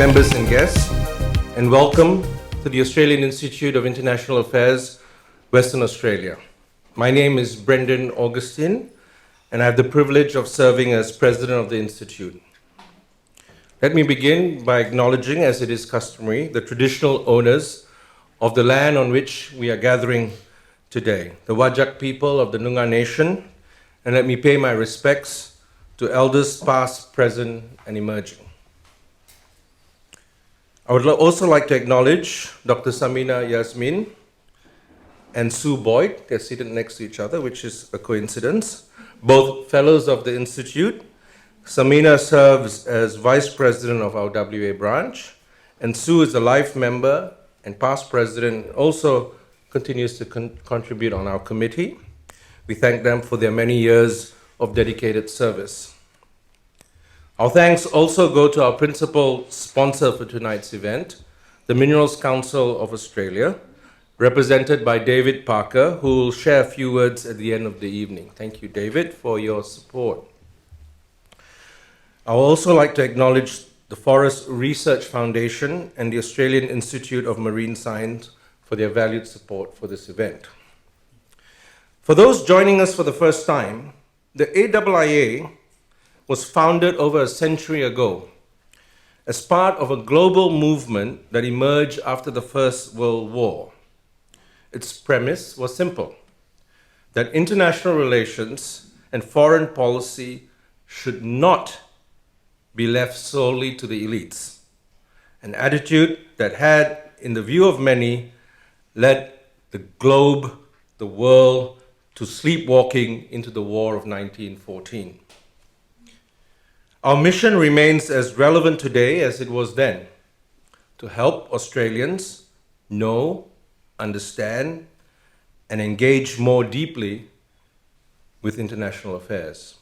members and guests, and welcome to the Australian Institute of International Affairs, Western Australia. My name is Brendan Augustine, and I have the privilege of serving as President of the Institute. Let me begin by acknowledging, as it is customary, the traditional owners of the land on which we are gathering today, the Whadjuk people of the Noongar Nation, and let me pay my respects to elders past, present, and emerging. I would also like to acknowledge Dr. Samina Yasmin and Sue Boyd. They're seated next to each other, which is a coincidence. Both fellows of the Institute. Samina serves as Vice President of our WA branch, and Sue is a life member and past president, also continues to contribute on our committee. We thank them for their many years of dedicated service. Our thanks also go to our principal sponsor for tonight's event, the Minerals Council of Australia, represented by David Parker, who will share a few words at the end of the evening. Thank you, David, for your support. I would also like to acknowledge the Forest Research Foundation and the Australian Institute of Marine Science for their valued support for this event. For those joining us for the first time, the AIIA was founded over a century ago as part of a global movement that emerged after the First World War. Its premise was simple, that international relations and foreign policy should not be left solely to the elites, an attitude that had, in the view of many, led the globe, the world, to sleepwalking into the War of 1914. Our mission remains as relevant today as it was then, to help Australians know, understand, and engage more deeply with international affairs.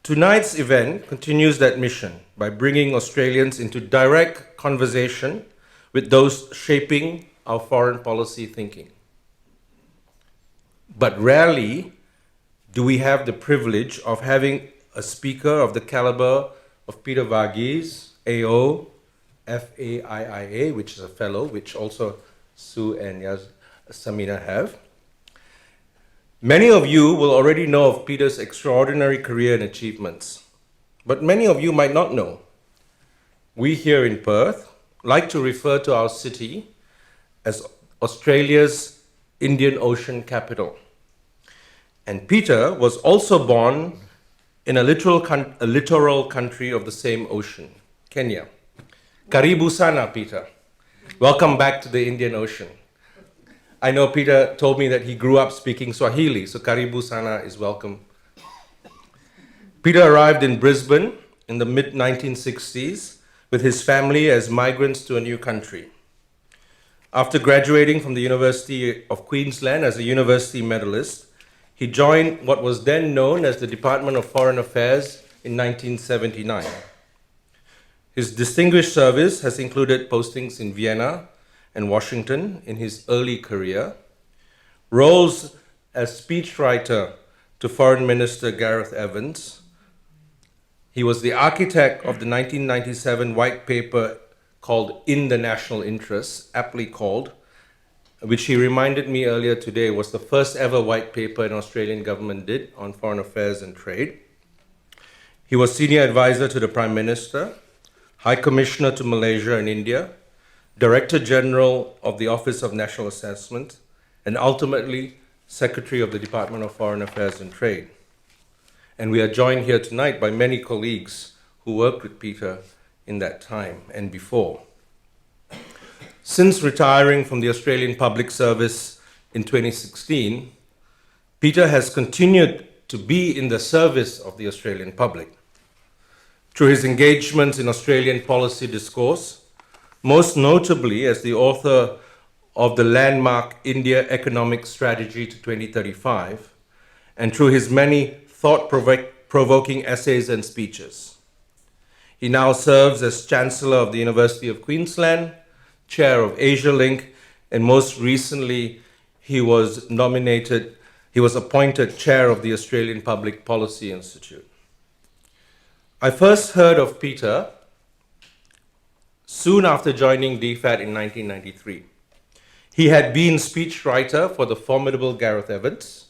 Tonight's event continues that mission by bringing Australians into direct conversation with those shaping our foreign policy thinking. But rarely do we have the privilege of having a speaker of the caliber of Peter Varghese AO FAIIA, which is a fellow, which also Sue and Samina have. Many of you will already know of Peter's extraordinary career and achievements, but many of you might not know. We here in Perth like to refer to our city as Australia's Indian Ocean capital. And Peter was also born in a littoral country of the same ocean, Kenya. Karibu sana, Peter. Welcome back to the Indian Ocean. I know Peter told me that he grew up speaking Swahili, so Karibu sana is welcome. Peter arrived in Brisbane in the mid-1960s with his family as migrants to a new country. After graduating from the University of Queensland as a university medalist, he joined what was then known as the Department of Foreign Affairs in 1979. His distinguished service has included postings in Vienna and Washington in his early career, roles as speechwriter to Foreign Minister Gareth Evans. He was the architect of the 1997 white paper called In the National Interest, aptly called, which he reminded me earlier today was the first ever white paper an Australian government did on foreign affairs and trade. He was senior advisor to the Prime Minister, High Commissioner to Malaysia and India, Director General of the Office of National Assessment, and ultimately Secretary of the Department of Foreign Affairs and Trade. And we are joined here tonight by many colleagues who worked with Peter in that time and before. Since retiring from the Australian Public Service in 2016, Peter has continued to be in the service of the Australian public. Through his engagements in Australian policy discourse, most notably as the author of the landmark India Economic Strategy to 2035, and through his many thought-provoking essays and speeches. He now serves as Chancellor of the University of Queensland, Chair of Asia Link, and most recently he was appointed Chair of the Australian Public Policy Institute. I first heard of Peter soon after joining DFAT in 1993. He had been speechwriter for the formidable Gareth Evans.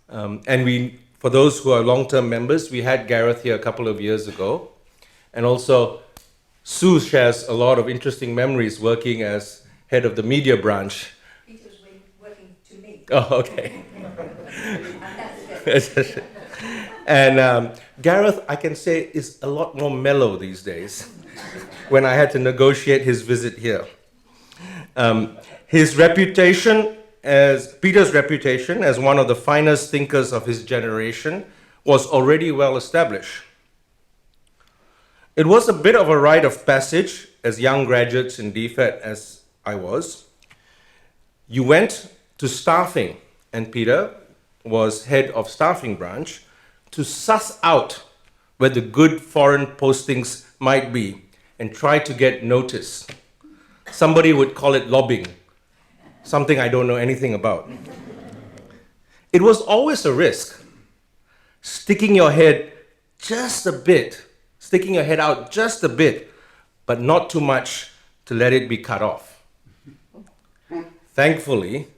For those who are long-term members, we had Gareth here a couple of years ago. And also, Sue shares a lot of interesting memories working as head of the media branch. Peter's working to me. Oh, okay. And Gareth, I can say, is a lot more mellow these days when I had to negotiate his visit here. Peter's reputation as one of the finest thinkers of his generation was already well established. It was a bit of a rite of passage as young graduates in DFAT, as I was. You went to staffing, and Peter was head of staffing branch, to suss out where the good foreign postings might be and try to get notice. Somebody would call it lobbying, something I don't know anything about. It was always a risk, sticking your head out just a bit, but not too much to let it be cut off. Thankfully,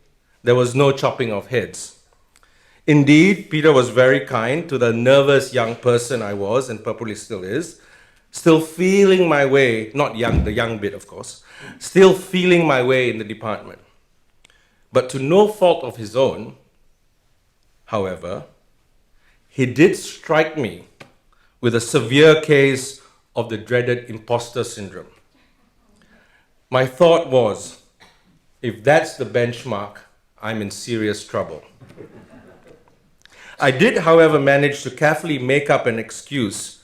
there was no chopping of heads. Indeed, Peter was very kind to the nervous young person I was, and probably still is, still feeling my way, not young, the young bit of course, still feeling my way in the department. But to no fault of his own, however, he did strike me with a severe case of the dreaded imposter syndrome. My thought was, if that's the benchmark, I'm in serious trouble. I did, however, manage to carefully make up an excuse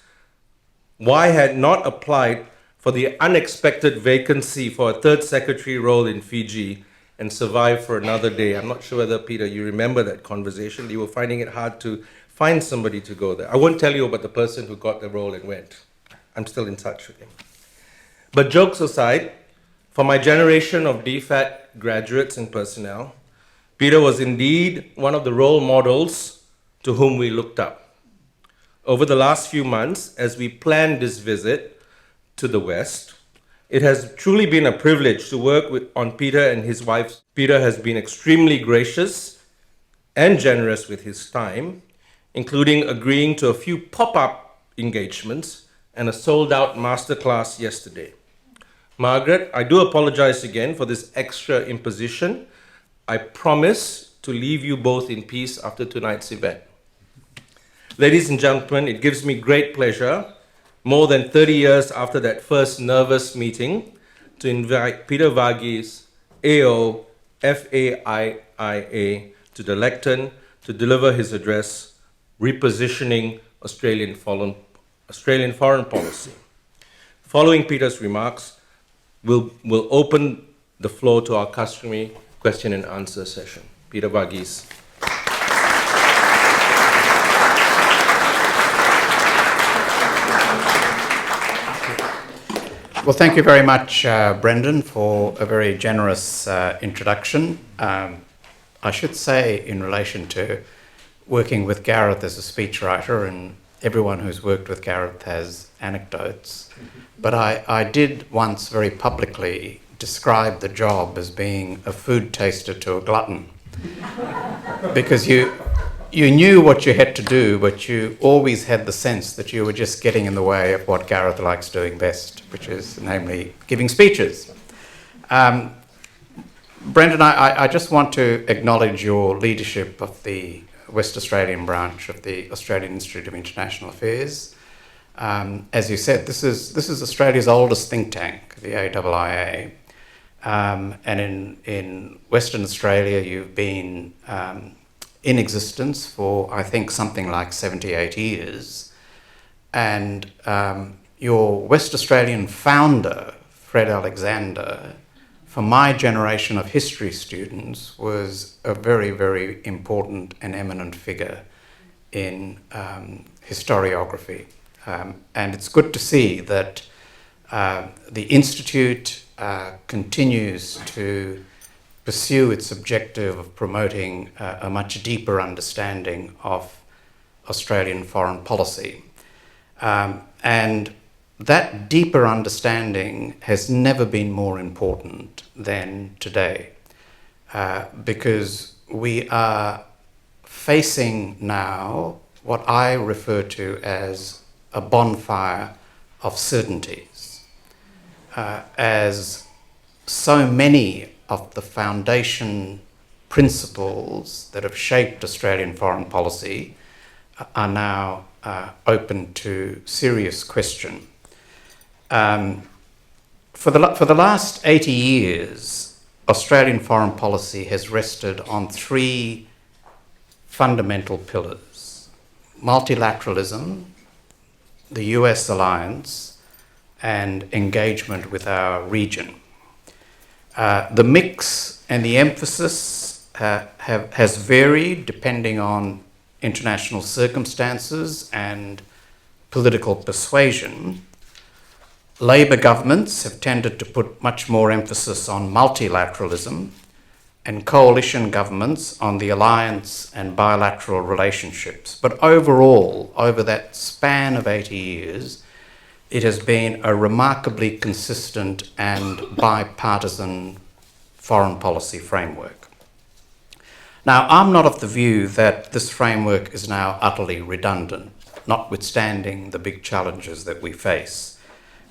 why I had not applied for the unexpected vacancy for a third secretary role in Fiji and survived for another day. I'm not sure whether, Peter, you remember that conversation. You were finding it hard to find somebody to go there. I won't tell you about the person who got the role and went. I'm still in touch with him. But jokes aside, for my generation of DFAT graduates and personnel, Peter was indeed one of the role models to whom we looked up. Over the last few months, as we planned this visit to the West, it has truly been a privilege to work on Peter and his wife. Peter has been extremely gracious and generous with his time, including agreeing to a few pop-up engagements and a sold-out masterclass yesterday. Margaret, I do apologize again for this extra imposition. I promise to leave you both in peace after tonight's event. Ladies and gentlemen, it gives me great pleasure, more than 30 years after that first nervous meeting, to invite Peter Varghese AO FAIIA to the lectern to deliver his address, Repositioning Australian Foreign Policy. Following Peter's remarks, we'll open the floor to our customary question and answer session. Peter Varghese. Well, thank you very much, Brendan, for a very generous introduction. I should say, in relation to working with Gareth as a speechwriter, and everyone who's worked with Gareth has anecdotes, but I did once very publicly describe the job as being a food taster to a glutton, because you knew what you had to do, but you always had the sense that you were just getting in the way of what Gareth likes doing best, which is namely giving speeches. Brendan, I just want to acknowledge your leadership of the West Australian branch of the Australian Institute of International Affairs. As you said, this is Australia's oldest think tank, the AIIA. And in Western Australia, you've been in existence for, I think, something like 78 years. And your West Australian founder, Fred Alexander, for my generation of history students, was a very, very important and eminent figure in historiography. And it's good to see that the Institute continues to pursue its objective of promoting a much deeper understanding of Australian foreign policy. And that deeper understanding has never been more important than today, because we are facing now what I refer to as a bonfire of certainties, as so many of the foundation principles that have shaped Australian foreign policy are now open to serious question. For the last 80 years, Australian foreign policy has rested on three fundamental pillars: multilateralism, the US alliance, and engagement with our region. The mix and the emphasis has varied depending on international circumstances and political persuasion. Labor governments have tended to put much more emphasis on multilateralism, and coalition governments on the alliance and bilateral relationships. But overall, over that span of 80 years, it has been a remarkably consistent and bipartisan foreign policy framework. Now, I'm not of the view that this framework is now utterly redundant, notwithstanding the big challenges that we face.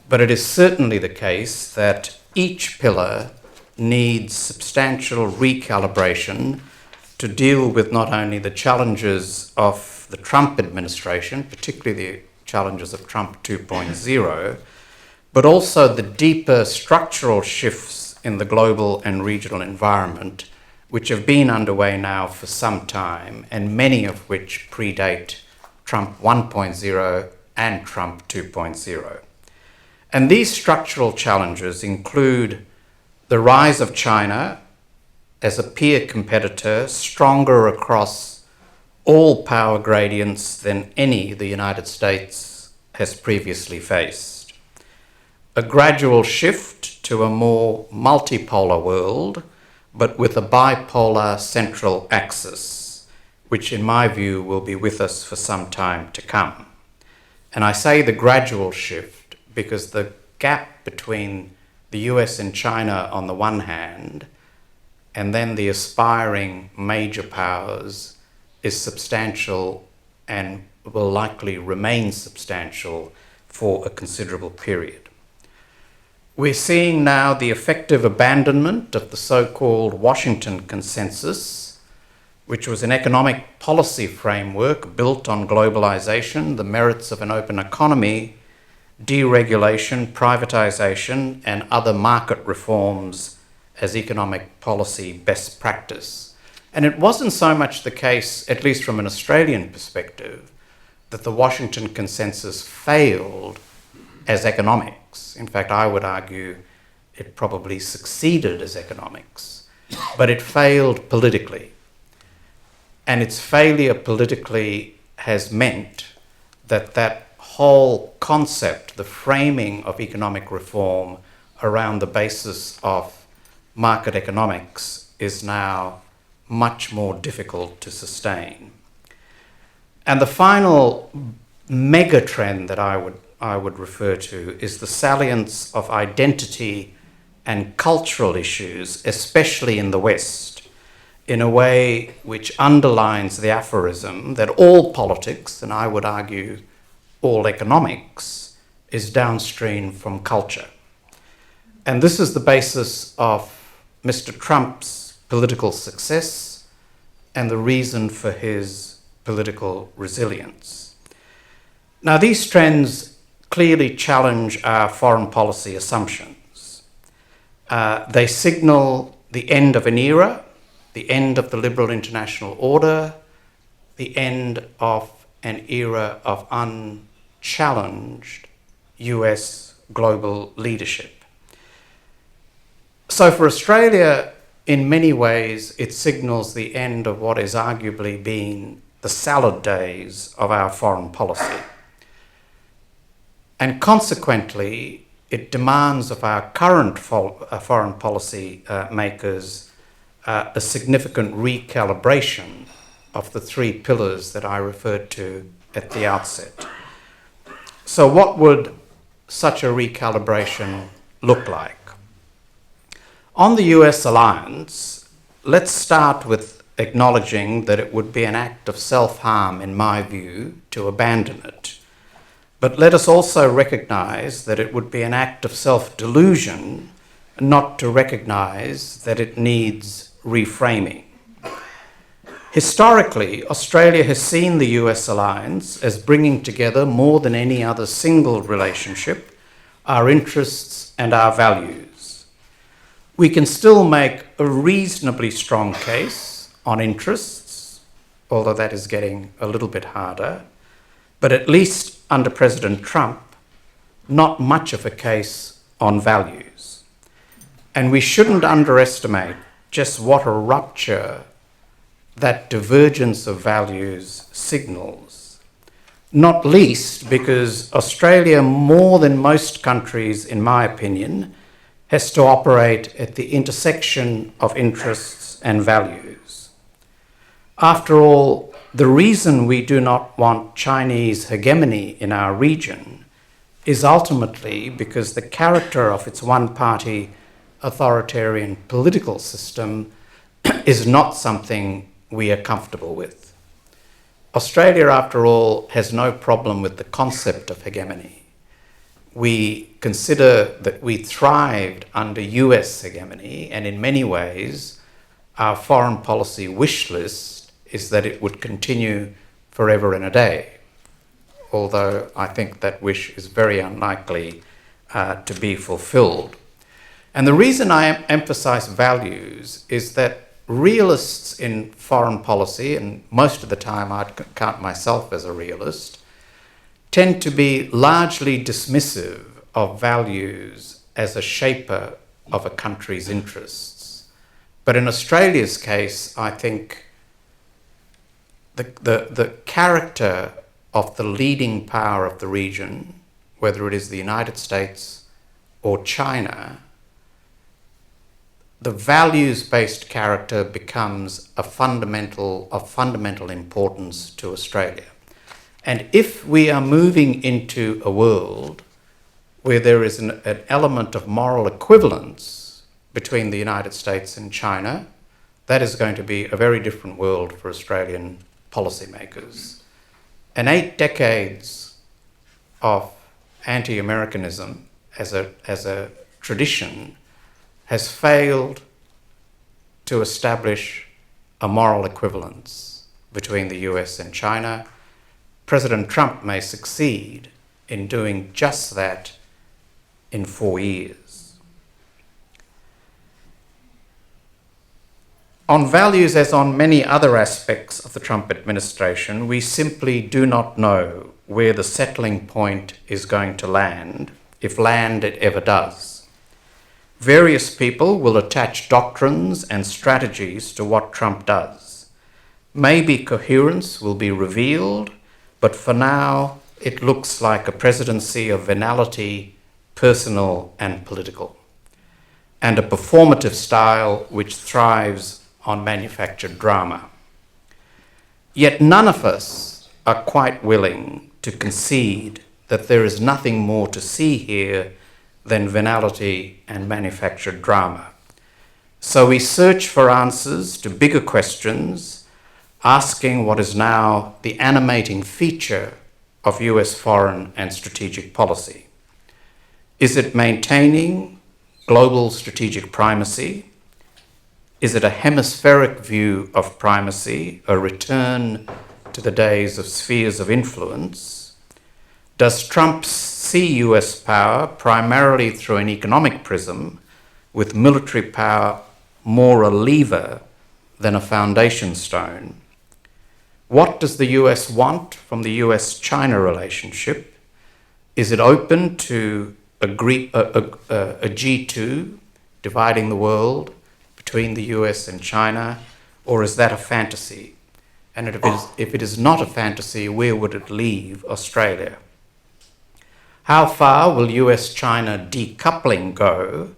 But it is certainly the case that each pillar needs substantial recalibration to deal with not only the challenges of the Trump administration, particularly the challenges of Trump 2.0, but also the deeper structural shifts in the global and regional environment, which have been underway now for some time, and many of which predate Trump 1.0 and Trump 2.0. And these structural challenges include the rise of China as a peer competitor, stronger across all power gradients than any the United States has previously faced. A gradual shift to a more multipolar world, but with a bipolar central axis, which in my view will be with us for some time to come. And I say the gradual shift because the gap between the US and China on the one hand, and then the aspiring major powers, is substantial and will likely remain substantial for a considerable period. We're seeing now the effective abandonment of the so-called Washington Consensus, which was an economic policy framework built on globalization, the merits of an open economy, deregulation, privatization, and other market reforms as economic policy best practice. And it wasn't so much the case, at least from an Australian perspective, that the Washington Consensus failed as economics. In fact, I would argue it probably succeeded as economics, but it failed politically. And its failure politically has meant that whole concept, the framing of economic reform around the basis of market economics, is now much more difficult to sustain. And the final mega trend that I would refer to is the salience of identity and cultural issues, especially in the West, in a way which underlines the aphorism that all politics, and I would argue all economics, is downstream from culture. And this is the basis of Mr. Trump's political success and the reason for his political resilience. Now, these trends clearly challenge our foreign policy assumptions. They signal the end of an era, the end of the liberal international order, the end of an era of unchallenged US global leadership. So for Australia, in many ways, it signals the end of what has arguably been the salad days of our foreign policy. And consequently, it demands of our current foreign policy makers a significant recalibration of the three pillars that I referred to at the outset. So what would such a recalibration look like? On the US alliance, let's start with acknowledging that it would be an act of self-harm, in my view, to abandon it. But let us also recognise that it would be an act of self-delusion not to recognise that it needs reframing. Historically, Australia has seen the US alliance as bringing together more than any other single relationship our interests and our values. We can still make a reasonably strong case on interests, although that is getting a little bit harder, but at least under President Trump, not much of a case on values. And we shouldn't underestimate just what a rupture that divergence of values signals, not least because Australia, more than most countries, in my opinion, has to operate at the intersection of interests and values. After all, the reason we do not want Chinese hegemony in our region is ultimately because the character of its one-party authoritarian political system is not something we are comfortable with. Australia, after all, has no problem with the concept of hegemony. We consider that we thrived under US hegemony, and in many ways, our foreign policy wish list is that it would continue forever and a day, although I think that wish is very unlikely to be fulfilled. And the reason I emphasize values is that realists in foreign policy, and most of the time I'd count myself as a realist, tend to be largely dismissive of values as a shaper of a country's interests. But in Australia's case, I think the character of the leading power of the region, whether it is the United States or China, the values-based character becomes of fundamental importance to Australia. And if we are moving into a world where there is an element of moral equivalence between the United States and China, that is going to be a very different world for Australian policymakers. And 8 decades of anti-Americanism as a tradition has failed to establish a moral equivalence between the US and China. President Trump may succeed in doing just that in 4 years. On values, as on many other aspects of the Trump administration, we simply do not know where the settling point is going to land, if land it ever does. Various people will attach doctrines and strategies to what Trump does. Maybe coherence will be revealed, but for now, it looks like a presidency of venality, personal and political, and a performative style which thrives on manufactured drama. Yet none of us are quite willing to concede that there is nothing more to see here than venality and manufactured drama. So we search for answers to bigger questions, asking what is now the animating feature of US foreign and strategic policy. Is it maintaining global strategic primacy? Is it a hemispheric view of primacy, a return to the days of spheres of influence? Does Trump see US power primarily through an economic prism, with military power more a lever than a foundation stone? What does the US want from the US-China relationship? Is it open to a G2 dividing the world between the US and China, or is that a fantasy? And if it is not a fantasy, where would it leave Australia? How far will US-China decoupling go?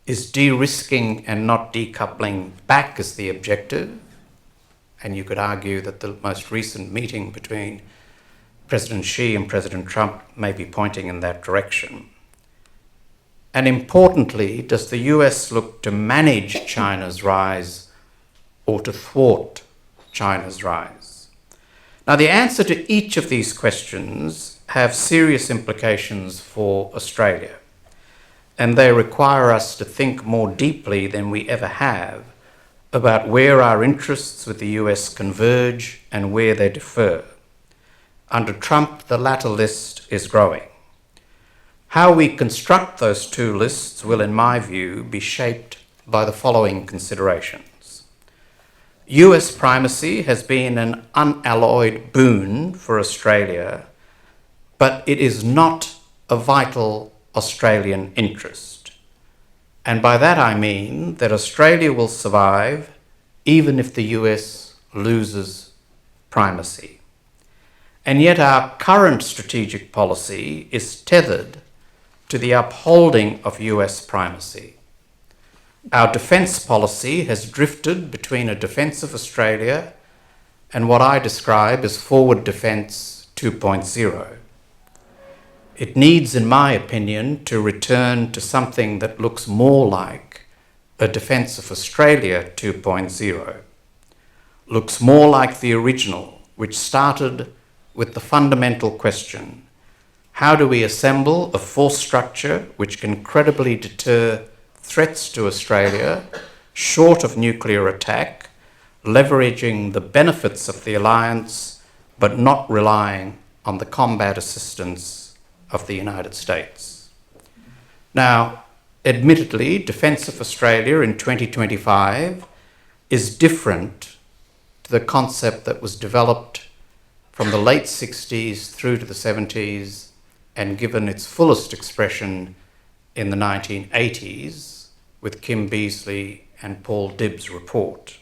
Is de-risking and not decoupling back as the objective? And you could argue that the most recent meeting between President Xi and President Trump may be pointing in that direction? And importantly, does the US look to manage China's rise or to thwart China's rise? Now, the answer to each of these questions have serious implications for Australia, and they require us to think more deeply than we ever have about where our interests with the US converge and where they differ. Under Trump, the latter list is growing. How we construct those two lists will, in my view, be shaped by the following considerations. US primacy has been an unalloyed boon for Australia, but it is not a vital Australian interest. And by that I mean that Australia will survive even if the US loses primacy. And yet our current strategic policy is tethered to the upholding of US primacy. Our defence policy has drifted between a defence of Australia and what I describe as forward defence 2.0. It needs, in my opinion, to return to something that looks more like a defence of Australia 2.0, looks more like the original, which started with the fundamental question: how do we assemble a force structure which can credibly deter threats to Australia short of nuclear attack, leveraging the benefits of the alliance but not relying on the combat assistance of the United States? Now, admittedly, defence of Australia in 2025 is different to the concept that was developed from the late 60s through to the 70s and given its fullest expression in the 1980s with Kim Beazley and Paul Dibb's report.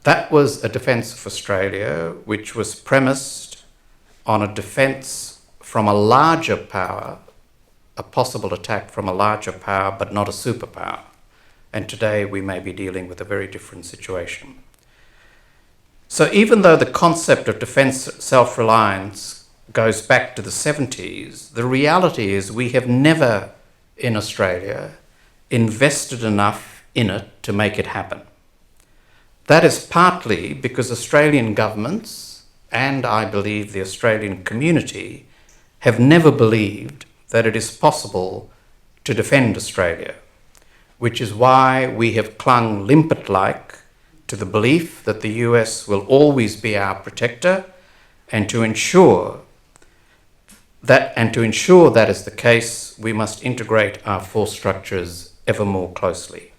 That was a defence of Australia which was premised on a defence from a larger power, a possible attack from a larger power, but not a superpower. And today we may be dealing with a very different situation. So even though the concept of defence self-reliance goes back to the 70s, the reality is we have never in Australia invested enough in it to make it happen. That is partly because Australian governments, and I believe the Australian community, have never believed that it is possible to defend Australia, which is why we have clung limpet-like to the belief that the US will always be our protector, and to ensure that is the case, we must integrate our force structures ever more closely.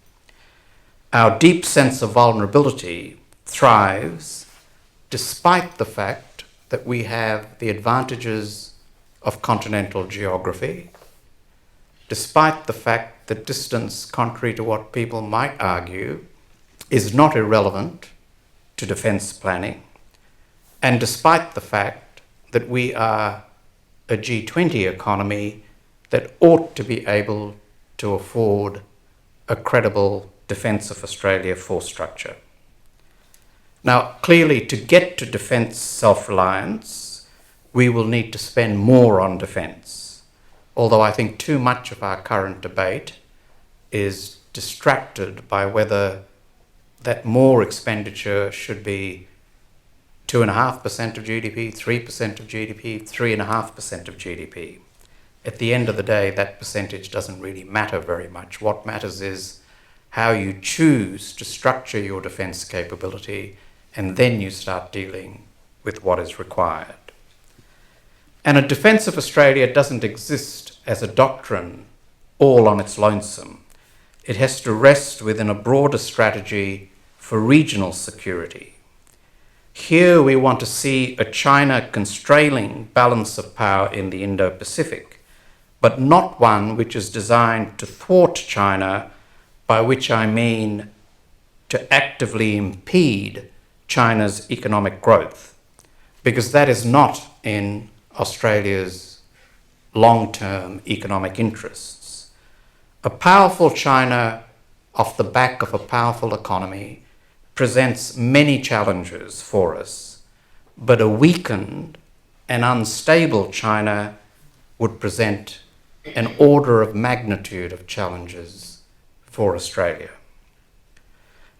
Our deep sense of vulnerability thrives despite the fact that we have the advantages of continental geography, despite the fact that distance, contrary to what people might argue, is not irrelevant to defence planning, and despite the fact that we are a G20 economy that ought to be able to afford a credible defence of Australia force structure. Now, clearly, to get to defence self-reliance, we will need to spend more on defence, although I think too much of our current debate is distracted by whether that more expenditure should be 2.5% of GDP, 3% of GDP, 3.5% of GDP. At the end of the day, that percentage doesn't really matter very much. What matters is how you choose to structure your defence capability, and then you start dealing with what is required. And a defence of Australia doesn't exist as a doctrine all on its lonesome. It has to rest within a broader strategy for regional security. Here we want to see a China constraining balance of power in the Indo-Pacific, but not one which is designed to thwart China, by which I mean to actively impede China's economic growth, because that is not in Australia's long-term economic interests. A powerful China off the back of a powerful economy presents many challenges for us, but a weakened and unstable China would present an order of magnitude of challenges for Australia.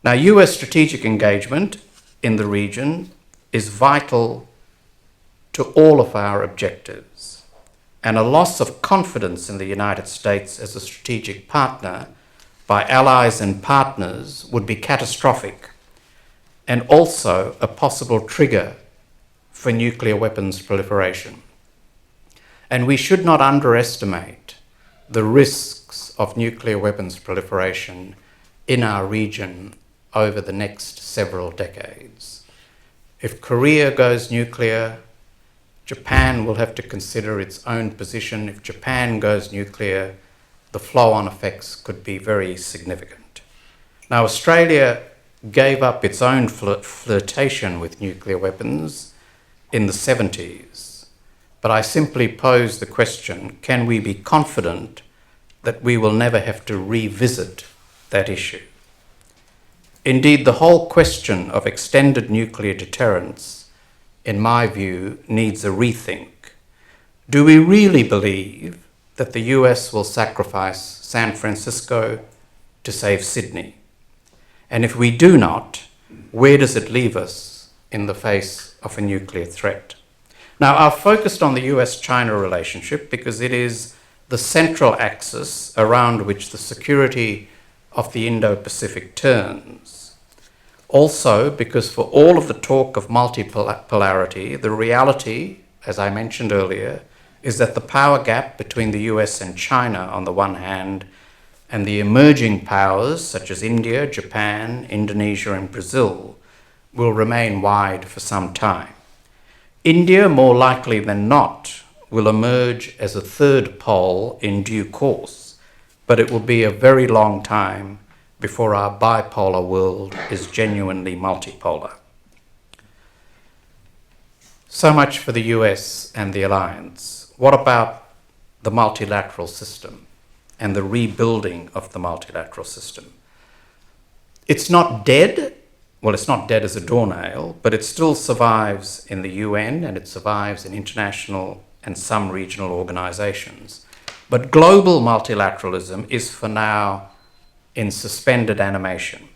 Now, US strategic engagement in the region is vital to all of our objectives, and a loss of confidence in the United States as a strategic partner by allies and partners would be catastrophic, and also a possible trigger for nuclear weapons proliferation. And we should not underestimate the risks of nuclear weapons proliferation in our region over the next several decades. If Korea goes nuclear, Japan will have to consider its own position. If Japan goes nuclear, the flow-on effects could be very significant. Now, Australia gave up its own flirtation with nuclear weapons in the 70s, but I simply pose the question, can we be confident that we will never have to revisit that issue? Indeed, the whole question of extended nuclear deterrence, in my view, needs a rethink. Do we really believe that the US will sacrifice San Francisco to save Sydney? And if we do not, where does it leave us in the face of a nuclear threat? Now, I've focused on the US-China relationship because it is the central axis around which the security of the Indo-Pacific turns. Also, because for all of the talk of multipolarity, the reality, as I mentioned earlier, is that the power gap between the US and China on the one hand, and the emerging powers such as India, Japan, Indonesia, and Brazil will remain wide for some time. India, more likely than not, will emerge as a third pole in due course, but it will be a very long time before our bipolar world is genuinely multipolar. So much for the US and the Alliance. What about the multilateral system and the rebuilding of the multilateral system? It's not dead. Well, it's not dead as a doornail, but it still survives in the UN and it survives in international and some regional organizations. But global multilateralism is for now in suspended animation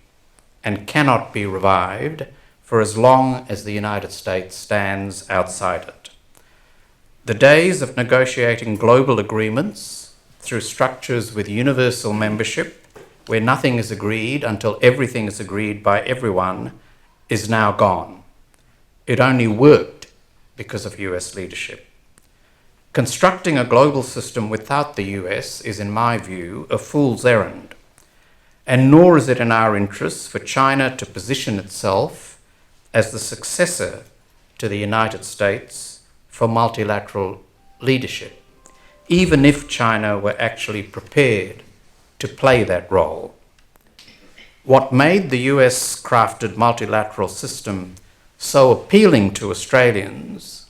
and cannot be revived for as long as the United States stands outside it. The days of negotiating global agreements through structures with universal membership, where nothing is agreed until everything is agreed by everyone, is now gone. It only worked because of US leadership. Constructing a global system without the US is, in my view, a fool's errand. And nor is it in our interests for China to position itself as the successor to the United States for multilateral leadership, even if China were actually prepared to play that role. What made the US-crafted multilateral system so appealing to Australians,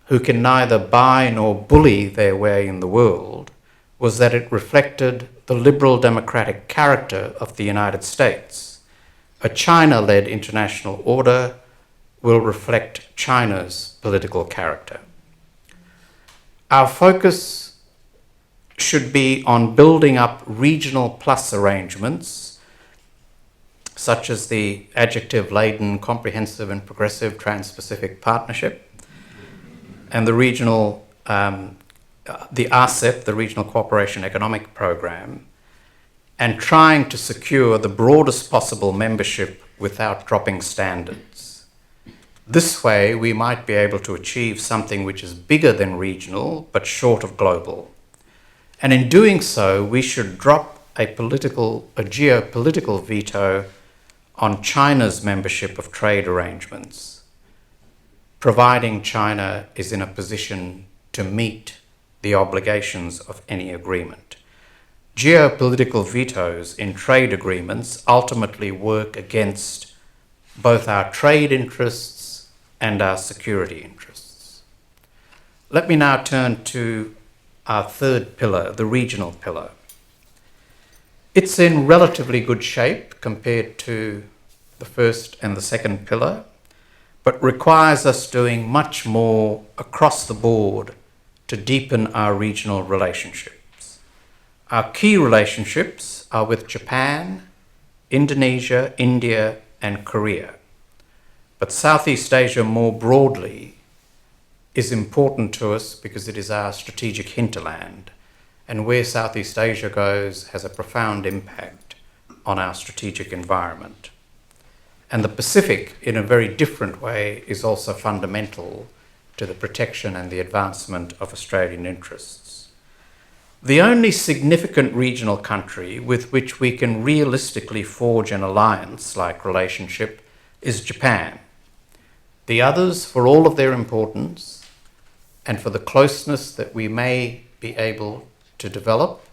who can neither buy nor bully their way in the world, was that it reflected the liberal democratic character of the United States. A China-led international order will reflect China's political character. Our focus should be on building up regional plus arrangements, such as the adjective-laden Comprehensive and Progressive Trans-Pacific Partnership, and the regional, the RCEP, the Regional Cooperation Economic Program, and trying to secure the broadest possible membership without dropping standards. This way, we might be able to achieve something which is bigger than regional, but short of global. And in doing so, we should drop a geopolitical veto on China's membership of trade arrangements, providing China is in a position to meet the obligations of any agreement. Geopolitical vetoes in trade agreements ultimately work against both our trade interests and our security interests. Let me now turn to our third pillar, the regional pillar. It's in relatively good shape compared to the first and the second pillar, but requires us doing much more across the board to deepen our regional relationships. Our key relationships are with Japan, Indonesia, India, and Korea. But Southeast Asia more broadly is important to us because it is our strategic hinterland, and where Southeast Asia goes has a profound impact on our strategic environment. And the Pacific, in a very different way, is also fundamental to the protection and the advancement of Australian interests. The only significant regional country with which we can realistically forge an alliance-like relationship is Japan. The others, for all of their importance and for the closeness that we may be able to develop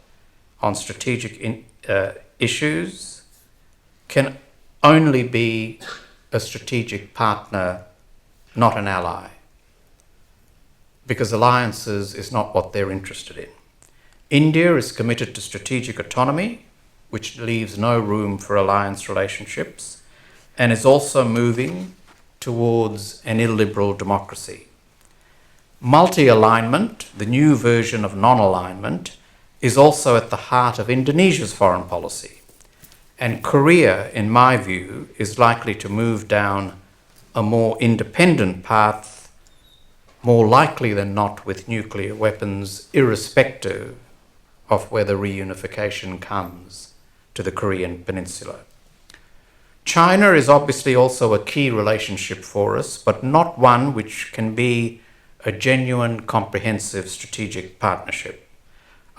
on strategic issues, can only be a strategic partner, not an ally, because alliances is not what they're interested in. India is committed to strategic autonomy, which leaves no room for alliance relationships, and is also moving towards an illiberal democracy. Multi-alignment, the new version of non-alignment, is also at the heart of Indonesia's foreign policy. And Korea, in my view, is likely to move down a more independent path, more likely than not with nuclear weapons, irrespective of whether reunification comes to the Korean peninsula. China is obviously also a key relationship for us, but not one which can be a genuine, comprehensive strategic partnership.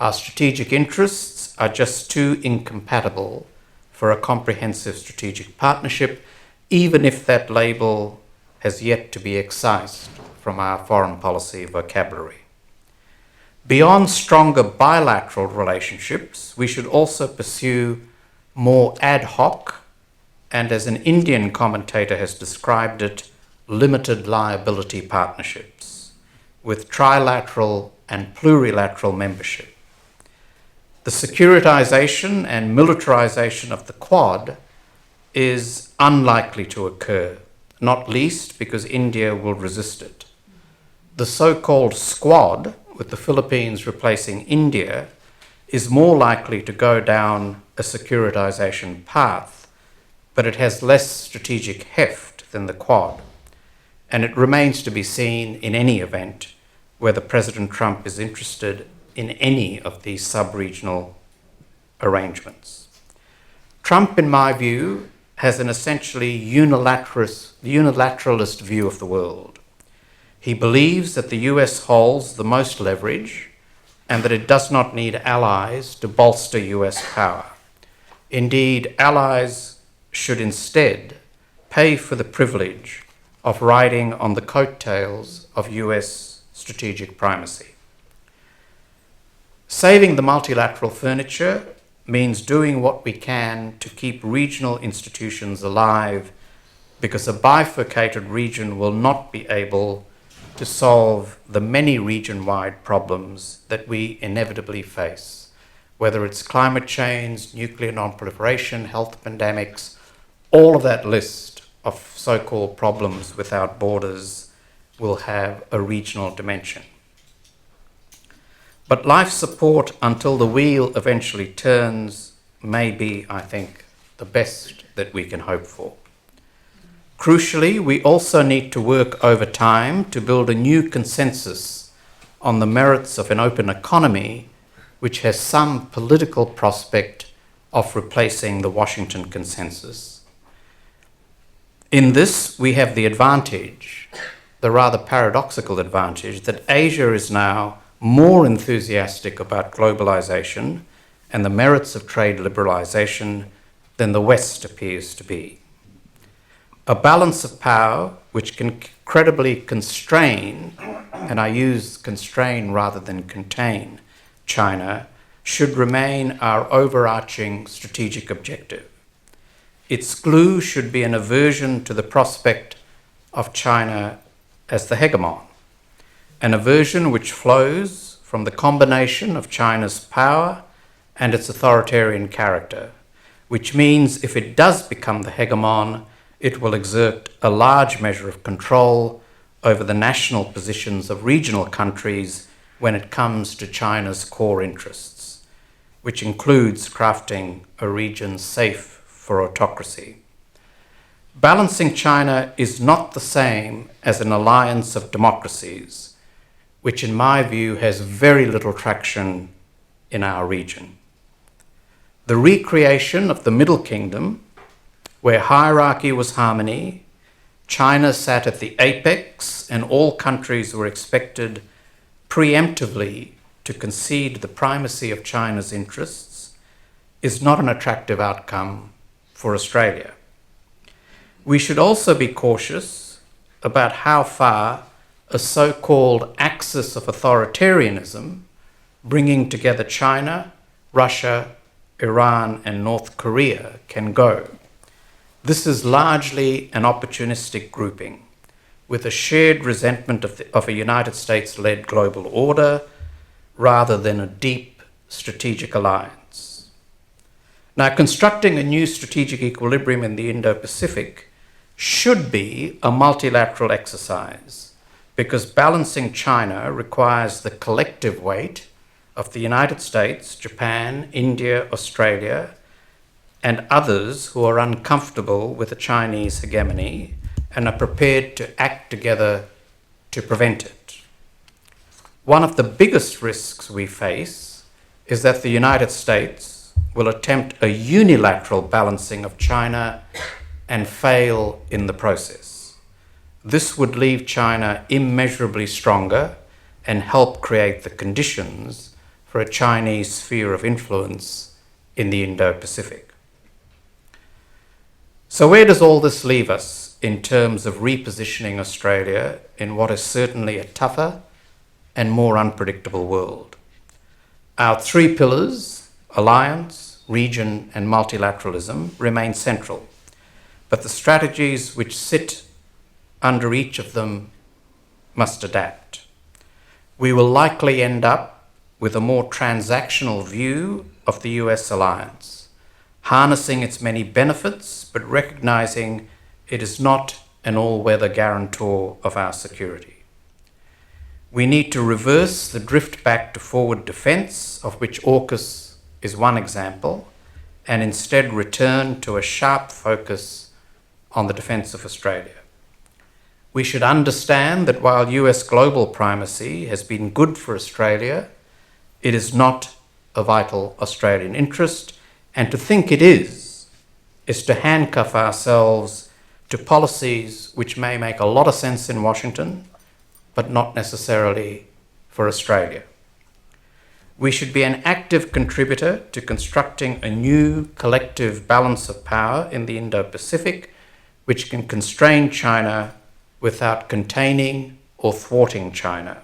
Our strategic interests are just too incompatible for a comprehensive strategic partnership, even if that label has yet to be excised from our foreign policy vocabulary. Beyond stronger bilateral relationships, we should also pursue more ad hoc, and as an Indian commentator has described it, limited liability partnerships with trilateral and plurilateral membership. The securitization and militarization of the Quad is unlikely to occur, not least because India will resist it. The so-called Squad, with the Philippines replacing India, is more likely to go down a securitization path, but it has less strategic heft than the Quad. And it remains to be seen in any event whether President Trump is interested in any of these sub-regional arrangements. Trump, in my view, has an essentially unilateralist view of the world. He believes that the US holds the most leverage and that it does not need allies to bolster US power. Indeed, allies should instead pay for the privilege of riding on the coattails of US strategic primacy. Saving the multilateral furniture means doing what we can to keep regional institutions alive, because a bifurcated region will not be able to solve the many region-wide problems that we inevitably face, whether it's climate change, nuclear non-proliferation, health pandemics. All of that list of so-called problems without borders will have a regional dimension. But life support until the wheel eventually turns may be, I think, the best that we can hope for. Crucially, we also need to work over time to build a new consensus on the merits of an open economy which has some political prospect of replacing the Washington consensus. In this, we have the advantage, the rather paradoxical advantage, that Asia is now more enthusiastic about globalization and the merits of trade liberalization than the West appears to be. A balance of power which can credibly constrain, and I use constrain rather than contain, China, should remain our overarching strategic objective. Its glue should be an aversion to the prospect of China as the hegemon, an aversion which flows from the combination of China's power and its authoritarian character, which means if it does become the hegemon, it will exert a large measure of control over the national positions of regional countries when it comes to China's core interests, which includes crafting a region safe for autocracy. Balancing China is not the same as an alliance of democracies, which in my view has very little traction in our region. The recreation of the Middle Kingdom, where hierarchy was harmony, China sat at the apex and all countries were expected preemptively to concede the primacy of China's interests, is not an attractive outcome for Australia. We should also be cautious about how far a so-called axis of authoritarianism, bringing together China, Russia, Iran, and North Korea, can go. This is largely an opportunistic grouping, with a shared resentment of a United States-led global order rather than a deep strategic alliance. Now, constructing a new strategic equilibrium in the Indo-Pacific should be a multilateral exercise, because balancing China requires the collective weight of the United States, Japan, India, Australia, and others who are uncomfortable with the Chinese hegemony and are prepared to act together to prevent it. One of the biggest risks we face is that the United States will attempt a unilateral balancing of China and fail in the process. This would leave China immeasurably stronger and help create the conditions for a Chinese sphere of influence in the Indo-Pacific. So where does all this leave us in terms of repositioning Australia in what is certainly a tougher and more unpredictable world? Our three pillars, alliance, region, and multilateralism, remain central, but the strategies which sit under each of them must adapt. We will likely end up with a more transactional view of the US alliance, harnessing its many benefits, but recognizing it is not an all-weather guarantor of our security. We need to reverse the drift back to forward defence, of which AUKUS is one example, and instead return to a sharp focus on the defence of Australia. We should understand that while US global primacy has been good for Australia, it is not a vital Australian interest, and to think it is to handcuff ourselves to policies which may make a lot of sense in Washington, but not necessarily for Australia. We should be an active contributor to constructing a new collective balance of power in the Indo-Pacific, which can constrain China without containing or thwarting China.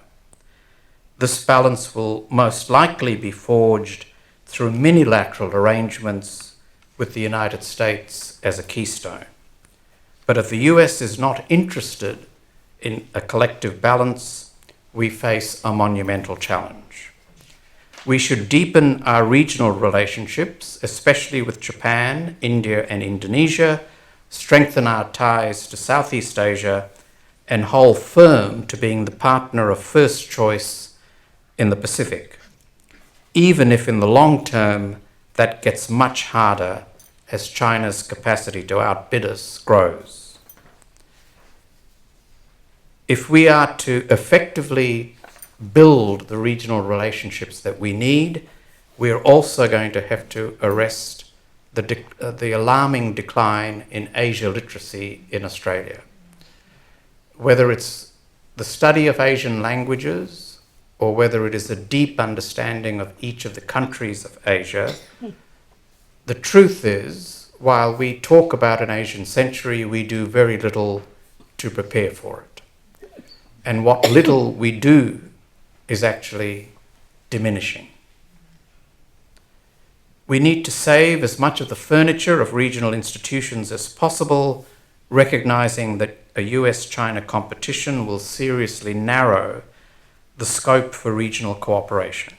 This balance will most likely be forged through minilateral arrangements with the United States as a keystone. But if the US is not interested in a collective balance, we face a monumental challenge. We should deepen our regional relationships, especially with Japan, India, and Indonesia, strengthen our ties to Southeast Asia, and hold firm to being the partner of first choice in the Pacific, even if in the long term that gets much harder as China's capacity to outbid us grows. If we are to effectively build the regional relationships that we need, we are also going to have to arrest the alarming decline in Asia literacy in Australia. Whether it's the study of Asian languages or whether it is a deep understanding of each of the countries of Asia, the truth is, while we talk about an Asian century, we do very little to prepare for it. And what little we do is actually diminishing. We need to save as much of the furniture of regional institutions as possible, recognizing that a US-China competition will seriously narrow the scope for regional cooperation.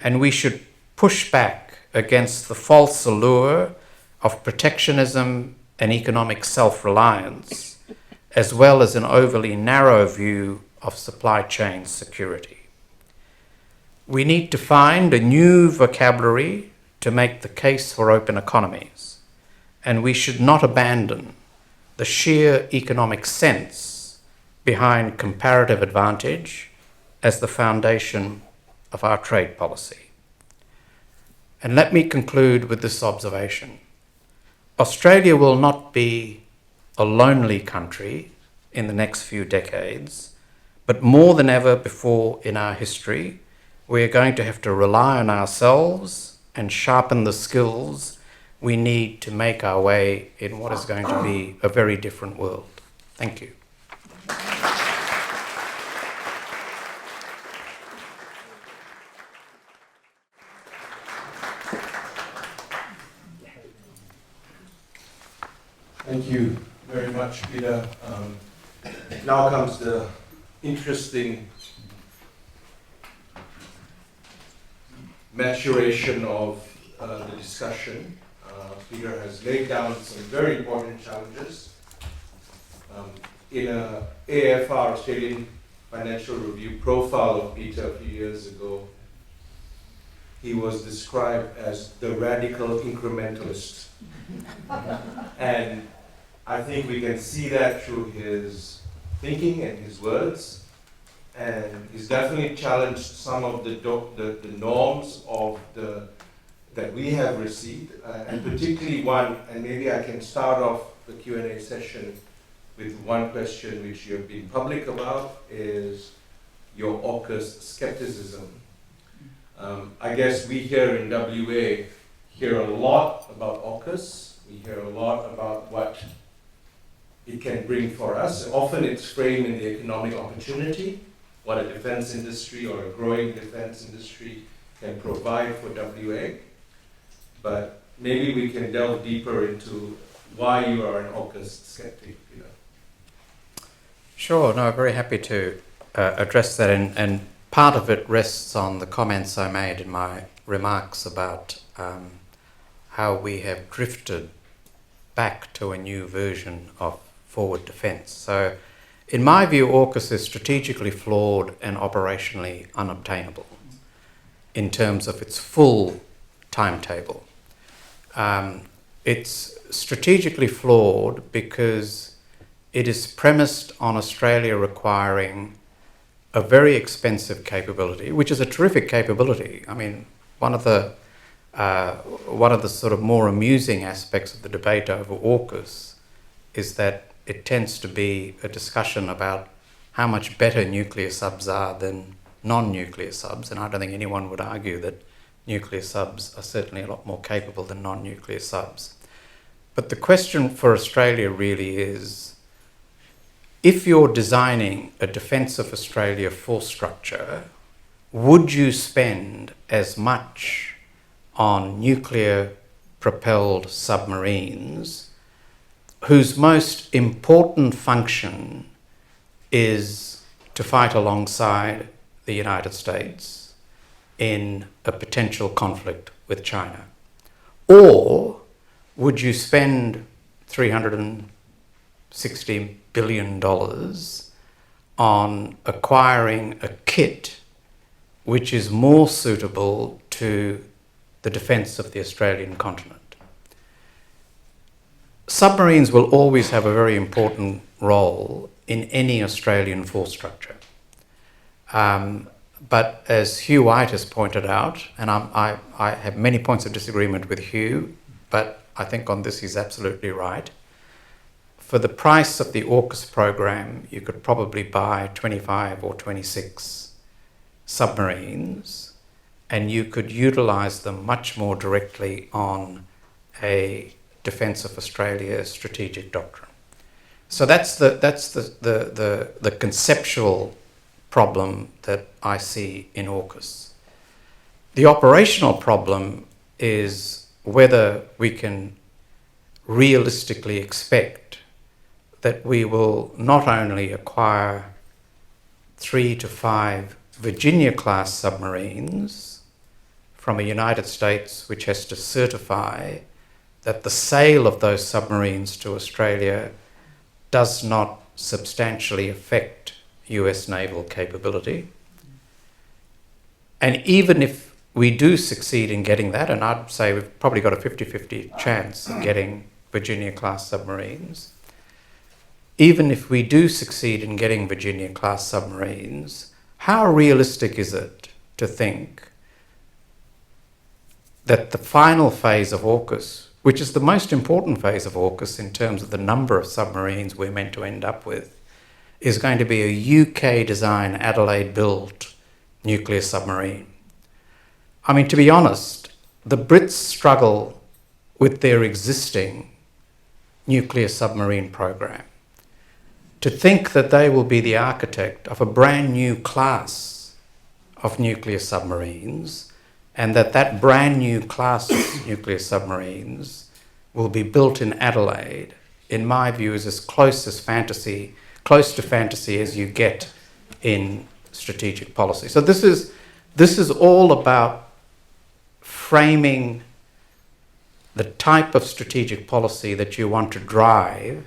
And we should push back against the false allure of protectionism and economic self-reliance, as well as an overly narrow view of supply chain security. We need to find a new vocabulary to make the case for open economies, and we should not abandon the sheer economic sense behind comparative advantage as the foundation of our trade policy. And let me conclude with this observation. Australia will not be a lonely country in the next few decades, but more than ever before in our history, we are going to have to rely on ourselves and sharpen the skills we need to make our way in what is going to be a very different world. Thank you. Thank you very much, Peter. Now comes the interesting maturation of the discussion. Peter has laid down some very important challenges. In a AFR, Australian Financial Review profile of Peter a few years ago, he was described as the radical incrementalist. And I think we can see that through his thinking and his words. And he's definitely challenged some of the norms of that we have received, and particularly one, and maybe I can start off the Q&A session with one question which you have been public about, is your AUKUS skepticism. I guess we here in WA hear a lot about AUKUS. We hear a lot about what it can bring for us. Often it's framed in the economic opportunity, what a defense industry or a growing defense industry can provide for WA. But maybe we can delve deeper into why you are an AUKUS skeptic, Peter. Sure, no, very happy to address that, and part of it rests on the comments I made in my remarks about how we have drifted back to a new version of forward defence. So, in my view, AUKUS is strategically flawed and operationally unobtainable in terms of its full timetable. It's strategically flawed because it is premised on Australia requiring a very expensive capability, which is a terrific capability. I mean, one of the sort of more amusing aspects of the debate over AUKUS is that it tends to be a discussion about how much better nuclear subs are than non-nuclear subs, and I don't think anyone would argue that nuclear subs are certainly a lot more capable than non-nuclear subs. But the question for Australia really is, if you're designing a Defence of Australia force structure, would you spend as much on nuclear-propelled submarines whose most important function is to fight alongside the United States in a potential conflict with China? Or would you spend $360 billion on acquiring a kit which is more suitable to the defence of the Australian continent? Submarines will always have a very important role in any Australian force structure. But as Hugh White has pointed out, and I have many points of disagreement with Hugh, but I think on this he's absolutely right. For the price of the AUKUS program, you could probably buy 25 or 26 submarines, and you could utilise them much more directly on a Defence of Australia strategic doctrine. So that's the conceptual problem that I see in AUKUS. The operational problem is whether we can realistically expect that we will not only acquire 3 to 5 Virginia-class submarines from a United States which has to certify that the sale of those submarines to Australia does not substantially affect US naval capability. And even if we do succeed in getting that, and I'd say we've probably got a 50-50 chance of getting Virginia-class submarines, even if we do succeed in getting Virginia-class submarines, how realistic is it to think that the final phase of AUKUS, which is the most important phase of AUKUS in terms of the number of submarines we're meant to end up with, is going to be a UK-design, Adelaide-built nuclear submarine? I mean, to be honest, the Brits struggle with their existing nuclear submarine program. To think that they will be the architect of a brand new class of nuclear submarines, and that brand new class of nuclear submarines will be built in Adelaide, in my view, is as close to fantasy as you get in strategic policy. So this is all about framing the type of strategic policy that you want to drive,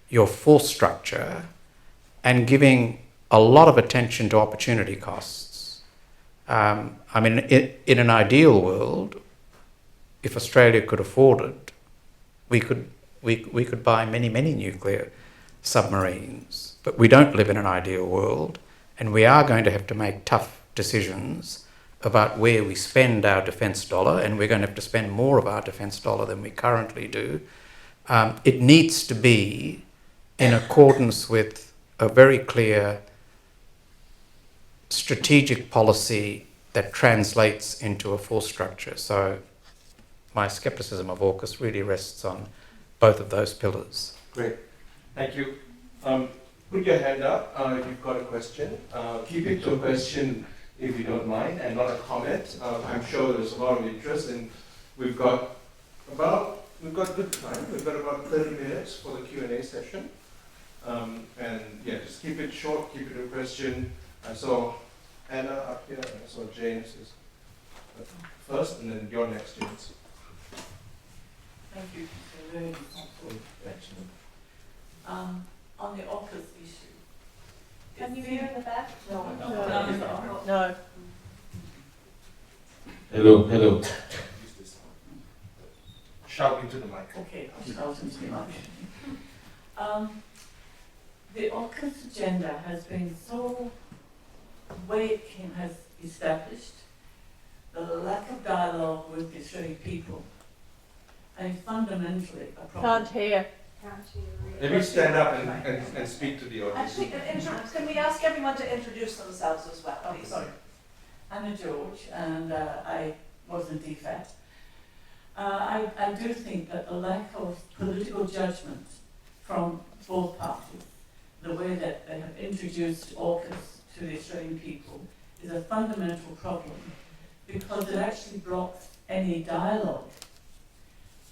your force structure, and giving a lot of attention to opportunity costs. I mean, in an ideal world, if Australia could afford it, we could buy many nuclear submarines. But we don't live in an ideal world, and we are going to have to make tough decisions about where we spend our defence dollar, and we're going to have to spend more of our defence dollar than we currently do. It needs to be in accordance with a very clear strategic policy that translates into a force structure. So my scepticism of AUKUS really rests on both of those pillars. Great. Thank you. Put your hand up if you've got a question. Keep it to a question if you don't mind, and not a comment. I'm sure there's a lot of interest, and we've got good time. We've got about 30 minutes for the Q&A session. And yeah, just keep it short, keep it a question. I saw Anna up here, and I saw James is first, and then you're next, James. Thank you. It's a very thoughtful question. On the AUKUS issue. Can you hear in the back? No. Hello. Shout into the mic. Okay, I'll shout into the mic. The AUKUS agenda has been so, the way it has established, the lack of dialogue with the Australian people, and fundamentally a problem. Can't hear. Let me stand up and speak to the audience. Actually, can we ask everyone to introduce themselves as well, please? Sorry. I'm George, and I was in DFAT. I do think that the lack of political judgment from both parties, the way that they have introduced AUKUS to the Australian people, is a fundamental problem, because it actually blocks any dialogue